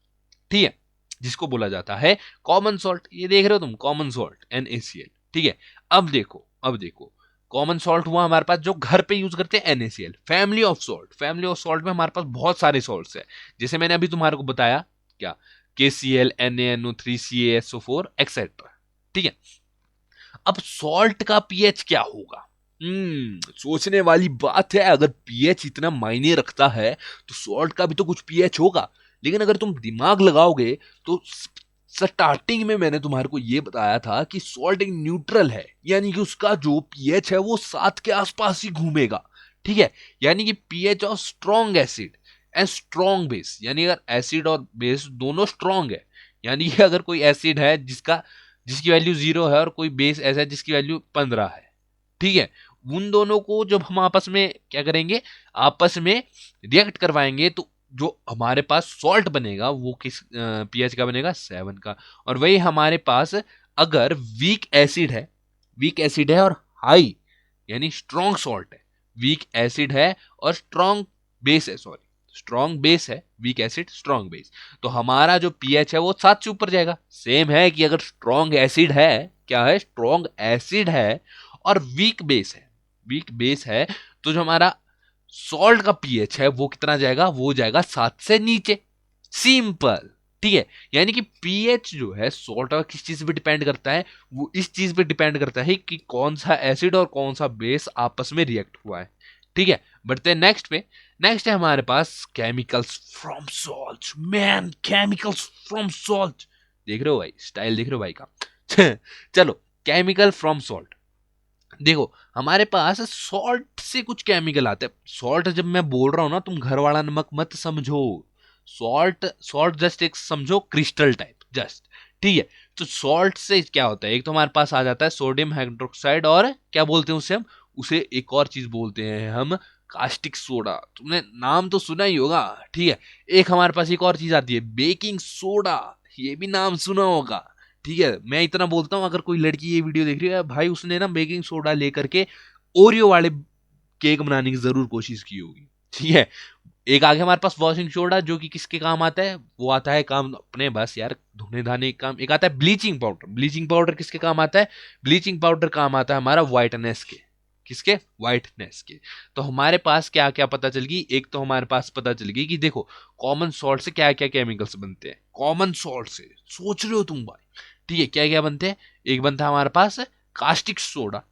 ठीक है, जिसको बोला जाता है कॉमन सॉल्ट। ये देख रहे हो तुम, कॉमन सॉल्ट NaCl, ठीक है। अब देखो कॉमन सॉल्ट हुआ हमारे पास जो घर पे यूज करते हैं NaCl। फैमिली ऑफ सॉल्ट में हमारे पास बहुत सारे सॉल्ट्स है, जैसे मैंने अभी तुम्हारे को बताया क्या, KCl NaNO3 CaSO4 एक्सेट्रा, ठीक है। अब सॉल्ट का पीएच क्या होगा? सोचने वाली बात है। अगर पीएच इतना मायने रखता है तो सॉल्ट का भी तो कुछ पीएच होगा। लेकिन अगर तुम दिमाग लगाओगे तो स्टार्टिंग में मैंने तुम्हारे को यह बताया था कि सॉल्ट एक न्यूट्रल है, यानी कि उसका जो पीएच है वो 7 के आसपास ही घूमेगा, ठीक है। यानी कि pH of strong acid and strong base, यानी अगर एसिड और बेस दोनों स्ट्रॉन्ग है, यानी कि अगर कोई एसिड है जिसकी वैल्यू 0 है और कोई बेस ऐसा है जिसकी वैल्यू 15 है, ठीक है, उन दोनों को जब हम आपस में क्या करेंगे, आपस में रिएक्ट करवाएंगे तो जो हमारे पास सॉल्ट बनेगा वो किस पीएच का बनेगा? 7 का। और वही हमारे पास अगर वीक एसिड है और हाई यानी स्ट्रॉन्ग सॉल्ट है, वीक एसिड है और स्ट्रॉन्ग बेस है, सॉरी स्ट्रॉन्ग बेस है, वीक एसिड स्ट्रॉन्ग बेस, तो हमारा जो पीएच है वो 7 से ऊपर जाएगा। सेम है कि अगर स्ट्रॉन्ग एसिड है, क्या है, स्ट्रॉन्ग एसिड है और वीक बेस है तो जो हमारा सॉल्ट का पीएच है वो कितना जाएगा? वो जाएगा 7 से नीचे। सिंपल, ठीक है। यानी कि पीएच जो है सॉल्ट का किस चीज पे डिपेंड करता है? वो इस चीज पे डिपेंड करता है कि कौन सा एसिड और कौन सा बेस आपस में रिएक्ट हुआ है, ठीक है। बढ़ते हैं नेक्स्ट पे। नेक्स्ट है हमारे पास chemicals from salt. Man, chemicals from salt, देख रहे हो भाई, स्टाइल देख रहे हो भाई का। चलो, केमिकल फ्रॉम सॉल्ट। देखो हमारे पास सॉल्ट से कुछ केमिकल आते हैं। सॉल्ट जब मैं बोल रहा हूं ना, तुम घर वाला नमक मत समझो। सॉल्ट जस्ट एक समझो क्रिस्टल टाइप, जस्ट, ठीक है। तो सॉल्ट से क्या होता है, एक तो हमारे पास आ जाता है सोडियम हाइड्रोक्साइड, और क्या बोलते हैं उसे हम, उसे एक और चीज बोलते हैं हम, कास्टिक सोडा। तुमने नाम तो सुना ही होगा, ठीक है। एक हमारे पास एक और चीज आती है बेकिंग सोडा, ये भी नाम सुना होगा, ठीक है। मैं इतना बोलता हूँ, अगर कोई लड़की ये वीडियो देख रही है भाई, उसने ना बेकिंग सोडा लेकर के ओरियो वाले केक बनाने की जरूर कोशिश की होगी, ठीक है। एक आगे हमारे पास वॉशिंग सोडा, जो कि किसके काम आता है? वो आता है काम अपने, बस यार, धोने धाने का काम। एक आता है ब्लीचिंग पाउडर किसके काम आता है? ब्लीचिंग पाउडर काम आता है हमारा व्हाइटनेस के, किसके? व्हाइटनेस के। तो हमारे पास क्या क्या पता चल गई? एक तो हमारे पास पता चल गई कि देखो कॉमन सॉल्ट से क्या क्या केमिकल्स बनते हैं। कॉमन सॉल्ट से सोच रहे हो तुम भाई, ठीक है, क्या क्या बनते हैं? एक बनता है हमारे पास कास्टिक सोडा,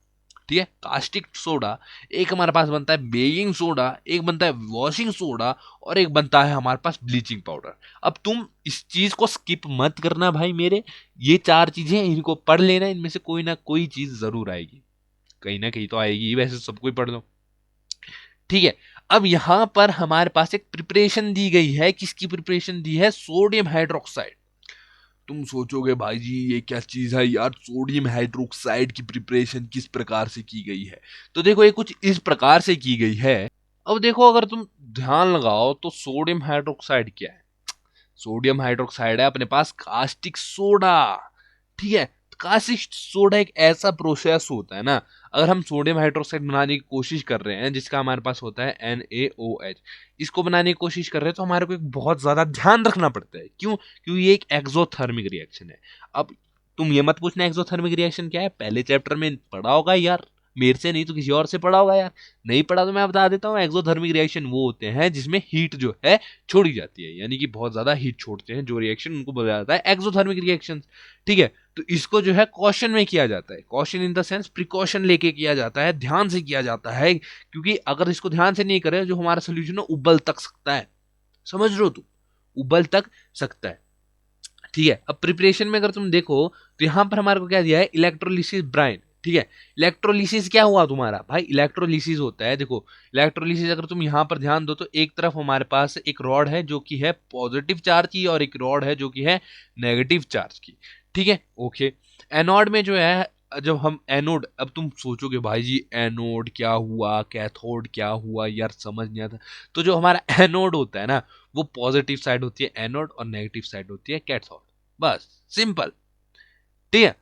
ठीक है, कास्टिक सोडा। एक हमारे पास बनता है बेकिंग सोडा, एक बनता है वॉशिंग सोडा, और एक बनता है हमारे पास ब्लीचिंग पाउडर। अब तुम इस चीज को स्किप मत करना भाई मेरे, ये 4 चीजें इनको पढ़ लेना, इनमें से कोई ना कोई चीज जरूर आएगी, कहीं ना कहीं तो आएगी, वैसे सबको ही पढ़ लो, ठीक है। अब यहां पर हमारे पास एक प्रिपरेशन दी गई है। किसकी प्रिपरेशन दी है? Sodium hydroxide. तुम सोचोगे भाई जी ये क्या चीज है यार, सोडियम हाइड्रोक्साइड की प्रिपरेशन किस प्रकार से की गई है? तो देखो ये कुछ इस प्रकार से की गई है। अब देखो अगर तुम ध्यान लगाओ तो सोडियम हाइड्रोक्साइड क्या है? सोडियम हाइड्रोक्साइड है अपने पास कास्टिक सोडा, ठीक है। कास्टिक सोडा एक ऐसा प्रोसेस होता है ना, अगर हम सोडियम हाइड्रोक्साइड बनाने की कोशिश कर रहे हैं, जिसका हमारे पास होता है NaOH, इसको बनाने की कोशिश कर रहे हैं, तो हमारे को एक बहुत ज्यादा ध्यान रखना पड़ता है। क्यों? क्योंकि ये एक एक्सोथर्मिक रिएक्शन है। अब तुम ये मत पूछना एक्सोथर्मिक रिएक्शन क्या है, पहले चैप्टर में पढ़ा होगा यार, मेरे से नहीं तो किसी और से पढ़ा होगा यार। नहीं पढ़ा तो मैं बता देता हूँ, एक्सोथर्मिक रिएक्शन वो होते हैं जिसमें हीट जो है छोड़ी जाती है, यानी कि बहुत ज्यादा हीट छोड़ते हैं जो रिएक्शन, उनको बोला जाता है एक्सोथर्मिक रिएक्शन, ठीक है। तो इसको जो है कॉशन में किया जाता है, caution in the sense precaution लेके किया जाता है, ध्यान से किया जाता है, क्योंकि अगर इसको ध्यान से नहीं करे जो हमारा सोल्यूशन है उबल तक सकता है, समझ रहे हो तुम, उबल तक सकता है, ठीक है। अब प्रिपरेशन में अगर तुम देखो तो यहां पर हमारे को क्या दिया है, इलेक्ट्रोलिसिस ब्राइन, ठीक है। इलेक्ट्रोलिसिस क्या हुआ तुम्हारा भाई, इलेक्ट्रोलिसिस होता है, देखो इलेक्ट्रोलिसिस अगर तुम यहाँ पर ध्यान दो तो एक तरफ हमारे पास एक रॉड है जो कि है पॉजिटिव चार्ज की और एक रॉड है जो कि है नेगेटिव चार्ज की, ठीक है। ओके, एनोड में जो है, जब हम एनोड, अब तुम सोचोगे भाई जी एनोड क्या हुआ कैथोड क्या हुआ यार, समझ नहीं आता। तो जो हमारा एनोड होता है ना, वो पॉजिटिव साइड होती है एनोड और नेगेटिव साइड होती है कैथोड, बस सिंपल, ठीक है।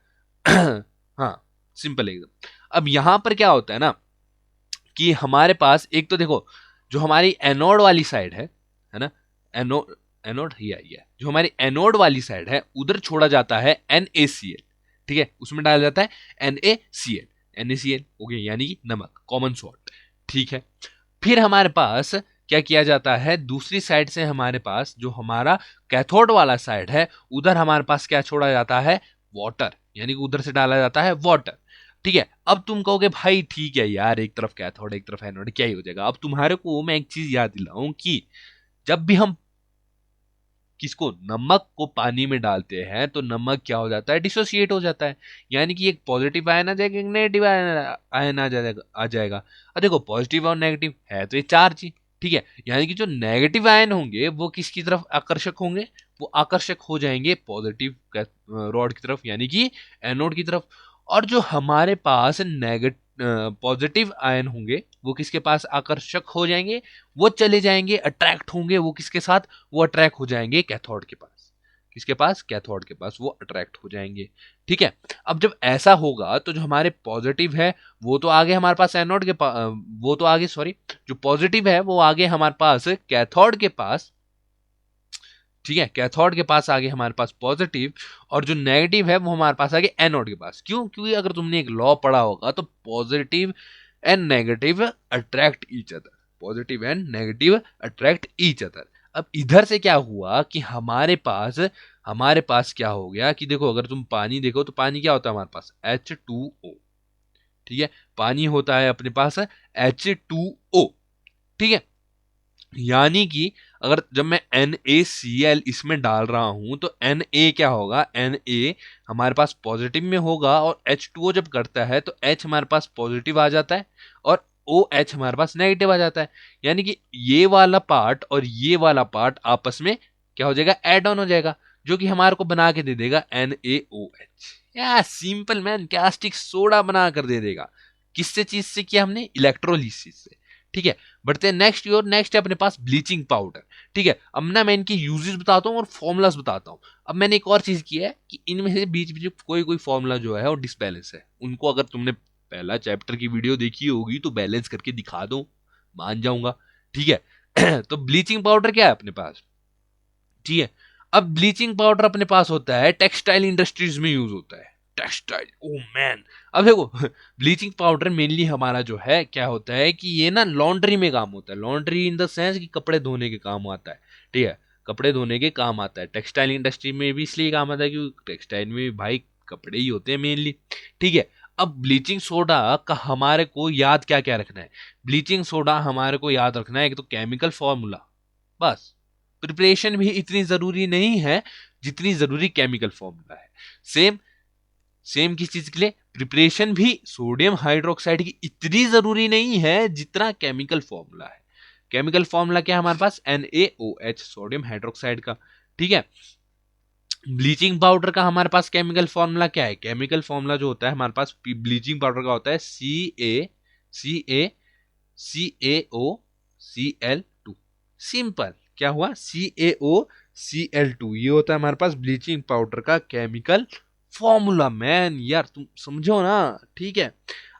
हाँ, सिंपल एकदम। अब यहां पर क्या होता है ना कि हमारे पास एक तो देखो, जो हमारी एनोड वाली साइड है ना, एनोड, एनोड ही आई है, जो हमारी एनोड वाली साइड है उधर छोड़ा जाता है NaCl, ठीक है, उसमें डाला जाता है NaCl, NaCl हो गया यानी कि नमक, कॉमन सॉल्ट, ठीक है। फिर हमारे पास क्या किया जाता है, दूसरी साइड से हमारे पास जो हमारा कैथोड वाला साइड है उधर हमारे पास क्या छोड़ा जाता है, वाटर, यानी कि उधर से डाला जाता है वाटर, ठीक है। अब तुम कहोगे भाई ठीक है यार, एक तरफ कैथोड एक तरफ एनोड क्या ही हो जाएगा। अब तुम्हारे को मैं एक चीज याद दिलाऊं कि जब भी हम किसको, नमक को पानी में डालते हैं तो नमक क्या हो जाता है, डिसोसिएट हो जाता है, यानी कि एक पॉजिटिव आयन आ जाएगा एक नेगेटिव आयन आ जाएगा। अब देखो पॉजिटिव और नेगेटिव है तो ये चार्ज ही, ठीक है, यानी कि जो नेगेटिव आयन होंगे वो किसकी तरफ आकर्षक होंगे, वो आकर्षक हो जाएंगे पॉजिटिव रॉड की तरफ, यानी कि एनोड की तरफ। और जो हमारे पास नेगेटिव पॉजिटिव आयन होंगे वो किसके पास आकर्षक हो जाएंगे, वो चले जाएंगे अट्रैक्ट होंगे, वो किसके साथ, वो अट्रैक्ट हो जाएंगे कैथोड के पास, किसके पास, कैथोड के पास वो अट्रैक्ट हो जाएंगे, ठीक है। अब जब ऐसा होगा तो जो हमारे पॉजिटिव है वो तो आगे हमारे पास एनोड के पास, वो तो आगे सॉरी, जो पॉजिटिव है वो आगे हमारे पास कैथोड के पास, ठीक है, कैथोड के पास आगे हमारे पास पॉजिटिव, और जो नेगेटिव है वो हमारे पास आगे एनोड के पास। क्यों, क्योंकि अगर तुमने एक लॉ पढ़ा होगा तो positive and negative attract each other, positive and negative attract each other. अब इधर से क्या हुआ कि हमारे पास क्या हो गया कि देखो अगर तुम पानी देखो तो पानी क्या होता है हमारे पास, H2O, ठीक है, पानी होता है अपने पास H2O, ठीक है। यानी कि अगर जब मैं NaCl इसमें डाल रहा हूं तो Na क्या होगा, Na हमारे पास पॉजिटिव में होगा और H2O जब करता है तो H हमारे पास पॉजिटिव आ जाता है और OH हमारे पास नेगेटिव आ जाता है, यानी कि ये वाला पार्ट और ये वाला पार्ट आपस में क्या हो जाएगा, एड ऑन हो जाएगा, जो कि हमारे को बना के दे देगा NaOH। या सिंपल मैन, कैस्टिक सोडा बना कर दे देगा, किससे चीज से किया हमने, इलेक्ट्रोलिसिस से, ठीक है। बढ़ते हैं नेक्स्ट की ओर, नेक्स्ट है अपने पास ब्लीचिंग पाउडर, ठीक है। अब ना मैं इनके यूजेस बताता हूँ और फॉर्मुलास बताता हूँ। अब मैंने एक और चीज की है कि इनमें से बीच बीच कोई कोई फॉर्मूला जो है वो डिसबैलेंस है, उनको अगर तुमने पहला चैप्टर की वीडियो देखी होगी तो बैलेंस करके दिखा दो, मान जाऊंगा, ठीक है। तो ब्लीचिंग पाउडर क्या है अपने पास, ठीक है। अब ब्लीचिंग पाउडर अपने पास होता है टेक्सटाइल इंडस्ट्रीज में यूज होता है, टेक्सटाइल, ओ मैन। अब देखो ब्लीचिंग पाउडर मेनली हमारा जो है क्या होता है कि ये ना लॉन्ड्री में काम होता है, लॉन्ड्री इन द सेंस कि कपड़े धोने के काम आता है, ठीक है, कपड़े धोने के काम आता है। टेक्सटाइल इंडस्ट्री में भी इसलिए काम आता है क्योंकि टेक्सटाइल में भी भाई कपड़े ही होते हैं मेनली, ठीक है। अब ब्लीचिंग सोडा का हमारे को याद क्या क्या रखना है, ब्लीचिंग सोडा हमारे को याद रखना है एक तो केमिकल फॉर्मूला, बस, प्रिपरेशन भी इतनी जरूरी नहीं है जितनी जरूरी केमिकल फॉर्मूला है। सेम सेम किस चीज के लिए, प्रिपरेशन भी सोडियम हाइड्रोक्साइड की इतनी जरूरी नहीं है जितना केमिकल फॉर्मूला है। केमिकल फॉर्मूला क्या है हमारे पास, NaOH, सोडियम हाइड्रोक्साइड का, ठीक है। ब्लीचिंग पाउडर का हमारे पास केमिकल फॉर्मूला क्या है, केमिकल फॉर्मूला जो होता है हमारे पास ब्लीचिंग पाउडर का होता है CaCaCaO Cl2, सिंपल, क्या हुआ, CaOCl2, ये होता है हमारे पास ब्लीचिंग पाउडर का केमिकल फॉर्मूला। मैन यार तुम समझो ना, ठीक है।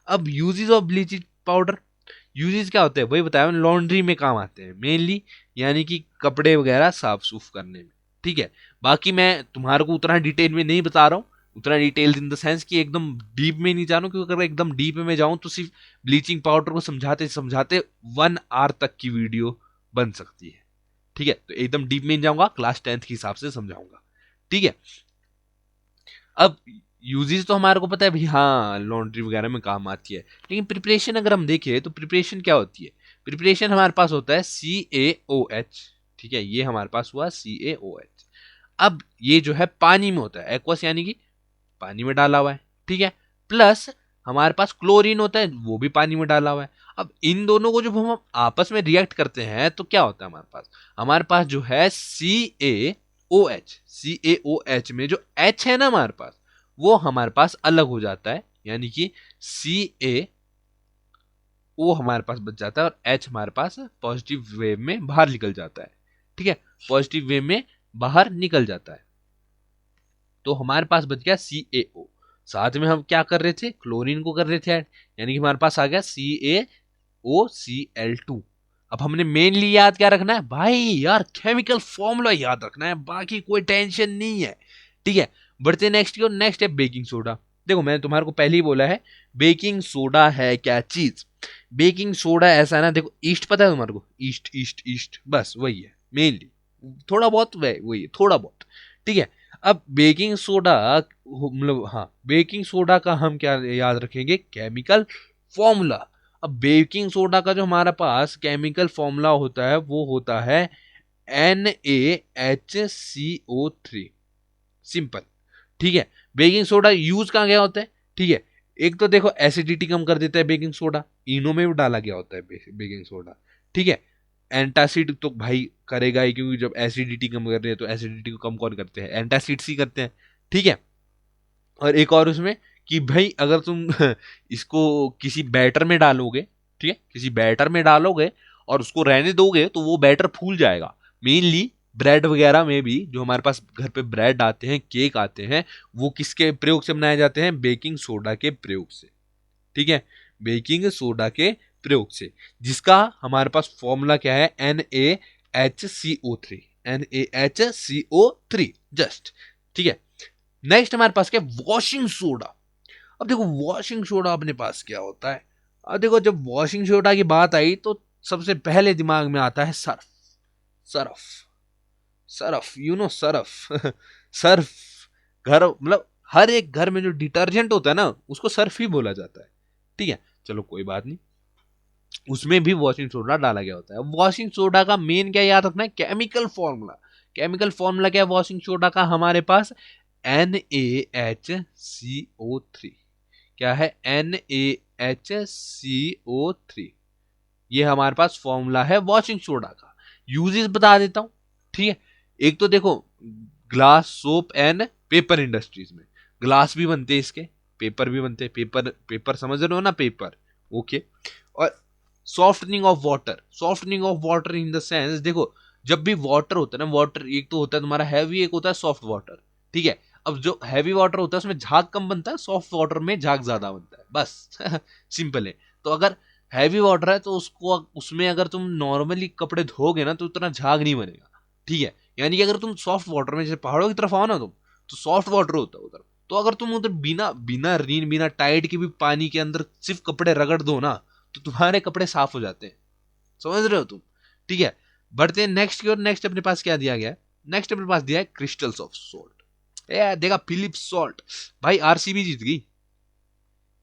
अब uses of bleaching powder, uses क्या होते हैं वही बताया, लॉन्ड्री में काम आते हैं मेनली, यानी कि कपड़े वगैरह साफ सूफ करने में, ठीक है। बाकी मैं तुम्हारे को उतना डिटेल में नहीं बता रहा हूँ, उतना डिटेल इन द सेंस कि एकदम डीप में नहीं जा रहा हूँ, क्योंकि अगर एकदम डीप में जाऊं तो सिर्फ ब्लीचिंग पाउडर को समझाते समझाते 1 आवर तक की वीडियो बन सकती है, ठीक है। तो एकदम डीप में नहीं जाऊंगा, क्लास 10th के हिसाब से समझाऊंगा, ठीक है। अब यूजेस तो हमारे को पता है भाई, हाँ लॉन्ड्री वगैरह में काम आती है, लेकिन प्रिपरेशन अगर हम देखें तो प्रिपरेशन क्या होती है, प्रिपरेशन हमारे पास होता है CaOH, ठीक है, ये हमारे पास हुआ CaOH। अब ये जो है पानी में होता है, एक्वस यानी कि पानी में डाला हुआ है, ठीक है, प्लस हमारे पास क्लोरीन होता है, वो भी पानी में डाला हुआ है। अब इन दोनों को जब हम आपस में रिएक्ट करते हैं तो क्या होता है हमारे पास जो है CaOH में जो H है ना हमारे पास, वो हमारे पास अलग हो जाता है, यानी कि CaO हमारे पास बच जाता है और H हमारे पास पॉजिटिव वेव में बाहर निकल जाता है। ठीक है, पॉजिटिव वेव में बाहर निकल जाता है, तो हमारे पास बच गया CaO। साथ में हम क्या कर रहे थे, क्लोरीन को कर रहे थे ऐड, यानी कि हमारे पास आ गया CaOCl2। अब हमने मेनली याद क्या रखना है भाई यार, केमिकल फॉर्मूला याद रखना है, बाकी कोई टेंशन नहीं है। ठीक है, बढ़ते नेक्स्ट की ओर। नेक्स्ट है बेकिंग सोडा। देखो मैंने तुम्हारे को पहले ही बोला है, बेकिंग सोडा है क्या चीज। बेकिंग सोडा ऐसा है ना, देखो ईस्ट पता है तुम्हारे को, ईस्ट ईस्ट ईस्ट, बस वही है मेनली, थोड़ा बहुत वही है, थोड़ा बहुत। ठीक है, अब बेकिंग सोडा मतलब हाँ, बेकिंग सोडा का हम क्या याद रखेंगे, केमिकल फॉर्मूला। अब बेकिंग सोडा का जो हमारे पास केमिकल फॉर्मूला होता है वो होता है NaHCO3, सिंपल। ठीक है, बेकिंग सोडा यूज कहाँ गया होता है, ठीक है, एक तो देखो एसिडिटी कम कर देता है बेकिंग सोडा, इनो में भी डाला गया होता है बेकिंग सोडा। ठीक है, एंटासिड तो भाई करेगा ही, क्योंकि जब एसिडिटी कम कर रहे हैं तो एसिडिटी को कम कौन करते हैं, एंटासिड्स ही करते हैं। ठीक है, और एक और उसमें कि भाई अगर तुम इसको किसी बैटर में डालोगे, ठीक है, किसी बैटर में डालोगे और उसको रहने दोगे तो वो बैटर फूल जाएगा। मेनली ब्रेड वगैरह में भी, जो हमारे पास घर पे ब्रेड आते हैं, केक आते हैं, वो किसके प्रयोग से बनाए जाते हैं, बेकिंग सोडा के प्रयोग से। ठीक है, बेकिंग सोडा के प्रयोग से, जिसका हमारे पास फॉर्मूला क्या है, NaHCO3, NaHCO3 जस्ट। ठीक है, नेक्स्ट हमारे पास क्या, वॉशिंग सोडा। अब देखो वॉशिंग सोडा अपने पास क्या होता है। अब देखो जब वॉशिंग सोडा की बात आई तो सबसे पहले दिमाग में आता है Surf. Surf, Surf, Surf Surf. घर मतलब हर एक घर में जो डिटर्जेंट होता है ना, उसको सर्फ ही बोला जाता है। ठीक है, चलो कोई बात नहीं, उसमें भी वॉशिंग सोडा डाला गया होता है। वॉशिंग सोडा का मेन क्या याद रखना है, केमिकल फॉर्मूला। केमिकल फॉर्मूला क्या है वॉशिंग सोडा का हमारे पास, NaHCO3। क्या है, NaHCO3, ये हमारे पास फॉर्मूला है वॉशिंग सोडा का। यूजेस बता देता हूं। ठीक है, एक तो देखो glass, soap and paper industries में ग्लास भी बनते हैं इसके, पेपर भी बनते हैं, पेपर पेपर समझ रहे हो ना, पेपर। ओके, और softening of water, softening of water in the sense, देखो जब भी वाटर होता है ना, वाटर एक तो होता है तुम्हारा हैवी, एक होता है सॉफ्ट वाटर। ठीक है, अब जो हैवी वाटर होता है उसमें झाग कम बनता है, सॉफ्ट वाटर में झाग ज्यादा बनता है, बस सिंपल है। तो अगर हैवी वाटर है तो उसको, उसमें अगर तुम नॉर्मली कपड़े धोगे ना तो उतना झाग नहीं बनेगा। ठीक है, यानी कि अगर तुम सॉफ्ट वाटर में, जैसे पहाड़ों की तरफ आओ ना तुम, तो सॉफ्ट वाटर होता है उधर, तो अगर तुम उधर बिना बिना रीन बिना टाइड के भी पानी के अंदर सिर्फ कपड़े रगड़ दो ना, तो तुम्हारे कपड़े साफ हो जाते हैं। समझ रहे हो तुम। ठीक है, बढ़ते हैं नेक्स्ट की ओर। नेक्स्ट अपने पास क्या दिया गया है, नेक्स्ट अपने पास दिया है क्रिस्टल्स ऑफ सॉल्ट। देखा फिलिप्स सॉल्ट, भाई आरसीबी जीत गई,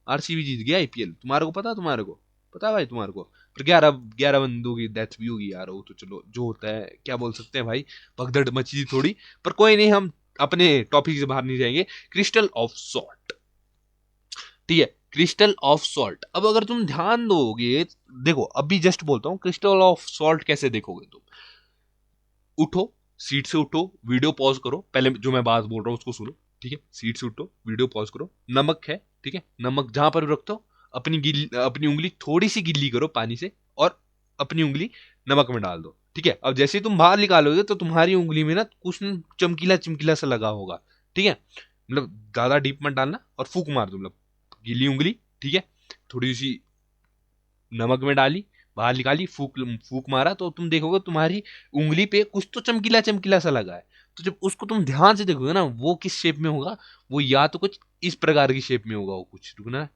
आरसीबी जीत गया आईपीएल। तुम्हारे को पता, तुम्हारे को पता है भाई तुम्हारे को, पर 11 बंदों की डेथ भी होगी यार, वो तो चलो जो होता है, क्या बोल सकते हैं भाई, भगदड़ मची थोड़ी, पर कोई नहीं, हम अपने टॉपिक से बाहर नहीं जाएंगे। क्रिस्टल ऑफ सॉल्ट, ठीक है, क्रिस्टल ऑफ सॉल्ट। अब अगर तुम ध्यान दोगे, देखो अभी जस्ट बोलता हूं, क्रिस्टल ऑफ सॉल्ट कैसे देखोगे तुम, उठो, सीट से उठो, वीडियो पॉज करो, पहले जो मैं बात बोल रहा हूं उसको सुनो। ठीक है, सीट से उठो, वीडियो पॉज करो, नमक है, ठीक है, नमक जहां पर भी रखते हो, अपनी उंगली थोड़ी सी गिल्ली करो पानी से, और अपनी उंगली नमक में डाल दो। ठीक है, अब जैसे ही तुम बाहर निकालोगे तो तुम्हारी उंगली में ना कुछ चमकीला चमकीला सा लगा होगा। ठीक है, मतलब ज्यादा डीप मत डालना, और फूक मार दो, मतलब गीली उंगली, ठीक है, थोड़ी सी नमक में डाली, बाहर निकाली, फूक फूक मारा, तो तुम देखोगे तुम्हारी उंगली पे कुछ तो चमकीला चमकीला सा लगा है। तो जब उसको तुम ध्यान से देखोगे ना, वो किस शेप में होगा, वो या तो कुछ इस प्रकार की शेप में होगा, वो कुछ रुकना,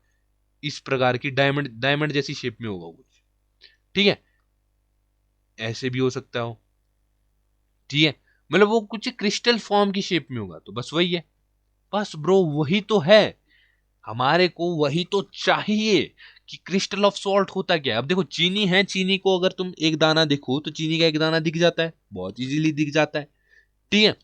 इस प्रकार की डायमंड डायमंड जैसी शेप में होगा कुछ। ठीक है, ऐसे भी हो सकता हो। ठीक है, मतलब वो कुछ क्रिस्टल फॉर्म की शेप में होगा, तो बस वही है, बस ब्रो वही तो है, हमारे को वही तो चाहिए कि क्रिस्टल ऑफ सॉल्ट होता क्या है। अब देखो चीनी है, चीनी को अगर तुम एक दाना देखो तो चीनी का एक दाना दिख जाता है, बहुत इजीली दिख जाता है। ठीक है,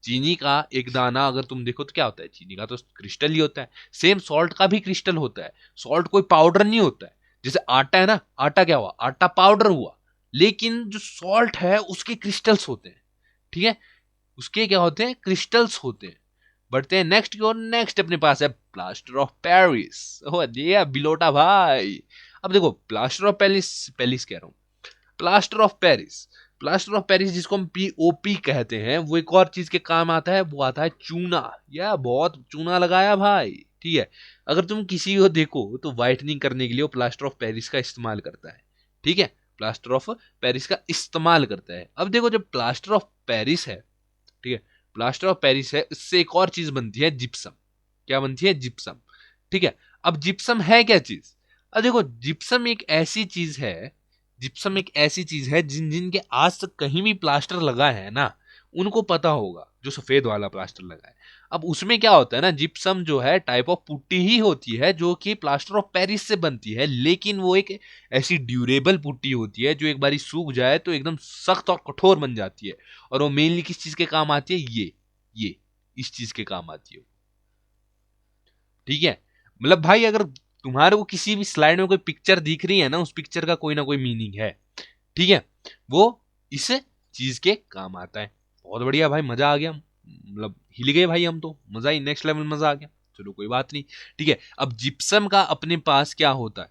चीनी का एक दाना अगर तुम देखो तो क्या होता है, चीनी का तो क्रिस्टल ही होता है। सेम सॉल्ट का भी क्रिस्टल होता है। सॉल्ट कोई पाउडर नहीं होता है। जैसे आटा है ना, आटा क्या हुआ, आटा पाउडर हुआ, लेकिन जो सॉल्ट है उसके क्रिस्टल्स होते हैं। ठीक है, उसके क्या होते हैं, क्रिस्टल्स होते हैं। बढ़ते हैं नेक्स्ट की ओर। नेक्स्ट अपने पास है प्लास्टर ऑफ पेरिस। ओ ये बिलोटा भाई। अब देखो प्लास्टर ऑफ पेरिस, पेरिस कह रहा हूं, plaster of Paris, plaster of Paris जिसको हम पीओपी कहते हैं, वो एक और चीज के काम आता है, वो आता है चूना। या बहुत चूना लगाया भाई। ठीक है, अगर तुम किसी को देखो तो व्हाइटनिंग करने के लिए वो प्लास्टर ऑफ पेरिस का इस्तेमाल करता है। ठीक है, प्लास्टर ऑफ पेरिस का इस्तेमाल करता है। अब देखो जब प्लास्टर ऑफ पेरिस है, ठीक है, प्लास्टर ऑफ पेरिस है, इससे एक और चीज बनती है जिप्सम। क्या बनती है, जिप्सम। ठीक है, अब जिप्सम है क्या चीज। अब देखो जिप्सम एक ऐसी चीज है, जिप्सम एक ऐसी चीज है जिन जिन के आज तक कहीं भी प्लास्टर लगा है ना, उनको पता होगा, जो सफेद वाला प्लास्टर लगा है। अब उसमें क्या होता है ना, जिप्सम जो है टाइप ऑफ पुट्टी ही होती है जो कि प्लास्टर ऑफ पेरिस से बनती है, लेकिन वो एक ऐसी ड्यूरेबल पुट्टी होती है जो एक बारी सूख जाए तो एकदम सख्त और कठोर बन जाती है। और वो मेनली किस चीज के काम आती है, ये इस चीज के काम आती है। ठीक है, मतलब भाई अगर तुम्हारे को किसी भी स्लाइड में कोई पिक्चर दिख रही है ना, उस पिक्चर का कोई ना कोई मीनिंग है। ठीक है, वो इस चीज के काम आता है। बहुत बढ़िया भाई, मजा आ गया, मतलब हिल गए भाई हम तो, मजा ही नेक्स्ट लेवल, मजा आ गया। चलो कोई बात नहीं। ठीक है, अब जिप्सम का अपने पास क्या होता है,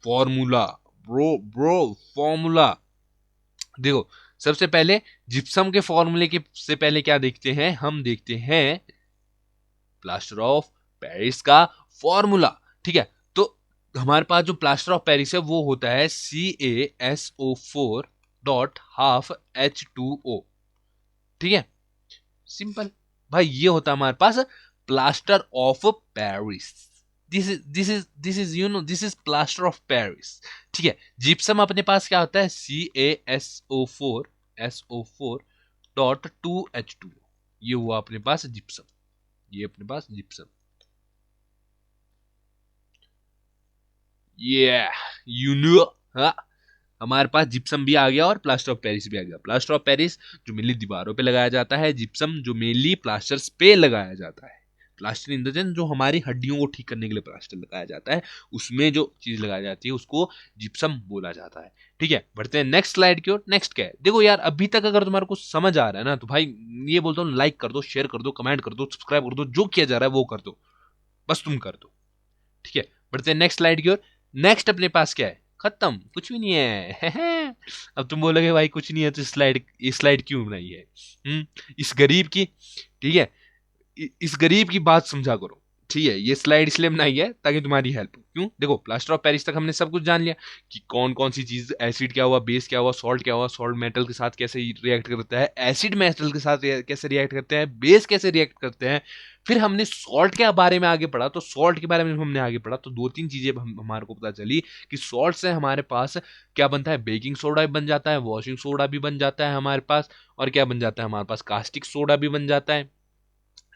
फॉर्मूला। Bro bro, formula. देखो सबसे पहले जिप्सम के फॉर्मूले के से पहले क्या देखते हैं, हम देखते हैं प्लास्टर ऑफ पेरिस का फॉर्मूला। ठीक है, तो हमारे पास जो प्लास्टर ऑफ पेरिस है वो होता है CaSO4.12H2O। ठीक है, सिंपल भाई, ये होता है हमारे पास plaster of Paris. This is this is plaster of Paris. ठीक है, जिप्सम अपने पास क्या होता है, CaSO4 ये हुआ अपने पास जिप्सम, ये अपने पास जिप्सम। ये यू नो, हाँ, हमारे पास जिप्सम भी आ गया और प्लास्टर ऑफ पेरिस भी आ गया। प्लास्टर ऑफ पेरिस जो मेनली दीवारों पे लगाया जाता है, जिप्सम जो मेनली प्लास्टर्स पे लगाया जाता है। प्लास्टर इन द सेंस जो हमारी हड्डियों को ठीक करने के लिए प्लास्टर लगाया जाता है, उसमें जो चीज लगाई जाती है उसको जिप्सम बोला जाता है। ठीक है, बढ़ते हैं नेक्स्ट स्लाइड की ओर। नेक्स्ट क्या है, देखो यार अभी तक अगर तुम्हारे को समझ आ रहा है ना तो भाई ये बोलता हूँ, लाइक कर दो, शेयर कर दो, कमेंट कर दो, सब्सक्राइब कर दो, जो किया जा रहा है वो कर दो, बस तुम कर दो। ठीक है, बढ़ते हैं नेक्स्ट स्लाइड की ओर। नेक्स्ट अपने पास क्या है, खत्म, कुछ भी नहीं है। अब तुम बोलोगे भाई कुछ नहीं है तो स्लाइड क्यों बनाई है, इस गरीब की। ठीक है, इस गरीब की बात समझा करो। ठीक है, ये स्लाइड इसलिए बनाई है ताकि तुम्हारी हेल्प हो। क्यों, देखो प्लास्टर ऑफ पेरिस तक हमने सब कुछ जान लिया कि कौन कौन सी चीज, एसिड क्या हुआ, बेस क्या हुआ, सॉल्ट क्या हुआ, सॉल्ट मेटल के साथ कैसे रिएक्ट करता है, एसिड मेटल के साथ कैसे रिएक्ट करते हैं, बेस कैसे रिएक्ट करते हैं। फिर हमने सॉल्ट के बारे में आगे पढ़ा, तो सॉल्ट के बारे में हमने आगे पढ़ा तो दो तीन चीजें हमारे को पता चली कि सॉल्ट से हमारे पास क्या बनता है, बेकिंग सोडा भी बन जाता है, वॉशिंग सोडा भी बन जाता है हमारे पास, और क्या बन जाता है हमारे पास, कास्टिक सोडा भी बन जाता है।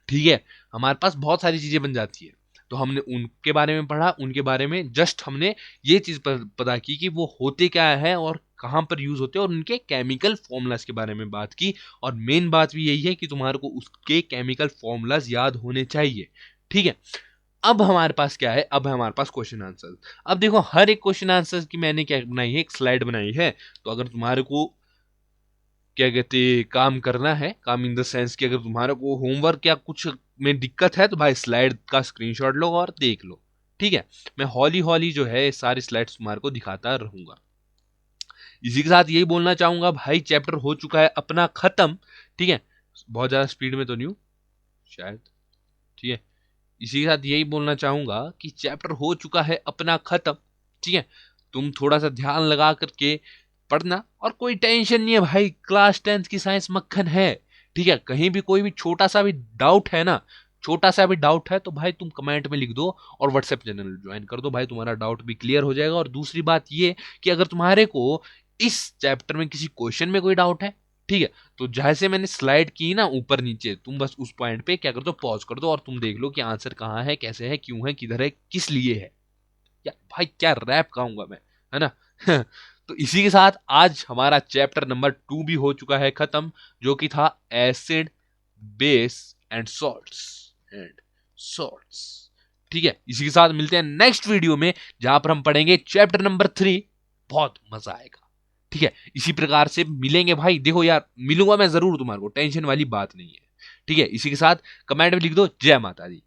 ठीक है, हमारे पास बहुत सारी चीजें बन जाती है। तो हमने उनके बारे में पढ़ा, उनके बारे में जस्ट हमने ये चीज पता की कि वो होते क्या है और कहां पर यूज होते हैं, और उनके केमिकल फॉर्मूलाज के बारे में बात की। और मेन बात भी यही है कि तुम्हारे को उसके केमिकल फॉर्मूलाज याद होने चाहिए। ठीक है, अब हमारे पास क्या है, अब हमारे पास क्वेश्चन आंसर। अब देखो हर एक क्वेश्चन आंसर की मैंने क्या बनाई है, एक स्लाइड बनाई है। तो अगर तुम्हारे को क्या कहते काम करना है, काम इन द सेंस कि अगर तुम्हारे को होमवर्क या कुछ में दिक्कत है तो भाई स्लाइड का स्क्रीनशॉट लो और देख लो। ठीक है, मैं हौली हौली जो है सारी स्लाइड्स तुम्हारे को दिखाता रहूंगा। इसी के साथ यही बोलना चाहूंगा भाई, चैप्टर हो चुका है अपना खत्म। ठीक है, बहुत ज्यादा स्पीड में तो नहीं हूं शायद। ठीक है, इसी के साथ यही बोलना चाहूंगा कि चैप्टर हो चुका है अपना खत्म। ठीक है, तुम थोड़ा सा ध्यान लगा करके पढ़ना, और कोई टेंशन नहीं है भाई, क्लास 10th की साइंस मक्खन है। ठीक है, कहीं भी कोई भी छोटा सा भी डाउट है ना, छोटा सा भी डाउट है तो भाई तुम कमेंट में लिख दो और व्हाट्सएप चैनल ज्वाइन कर दो भाई, तुम्हारा डाउट भी क्लियर हो जाएगा। और दूसरी बात ये कि अगर तुम्हारे को इस चैप्टर में किसी क्वेश्चन में कोई डाउट है, ठीक है, तो जैसे मैंने स्लाइड की ना ऊपर नीचे, तुम बस उस पॉइंट पे क्या कर दो, पॉज कर दो और तुम देख लो कि आंसर कहाँ है, कैसे है, क्यों है, किधर है, किस लिए है। या भाई क्या रैप गाऊंगा मैं, है ना। तो इसी के साथ आज हमारा चैप्टर नंबर 2 भी हो चुका है खत्म, जो कि था एसिड बेस एंड सॉल्ट्स। ठीक है, इसी के साथ मिलते हैं नेक्स्ट वीडियो में, जहां पर हम पढ़ेंगे चैप्टर नंबर 3। बहुत मजा आएगा। ठीक है, इसी प्रकार से मिलेंगे भाई। देखो यार, मिलूंगा मैं जरूर तुम्हारे को, टेंशन वाली बात नहीं है। ठीक है, इसी के साथ कमेंट में लिख दो जय माता दी।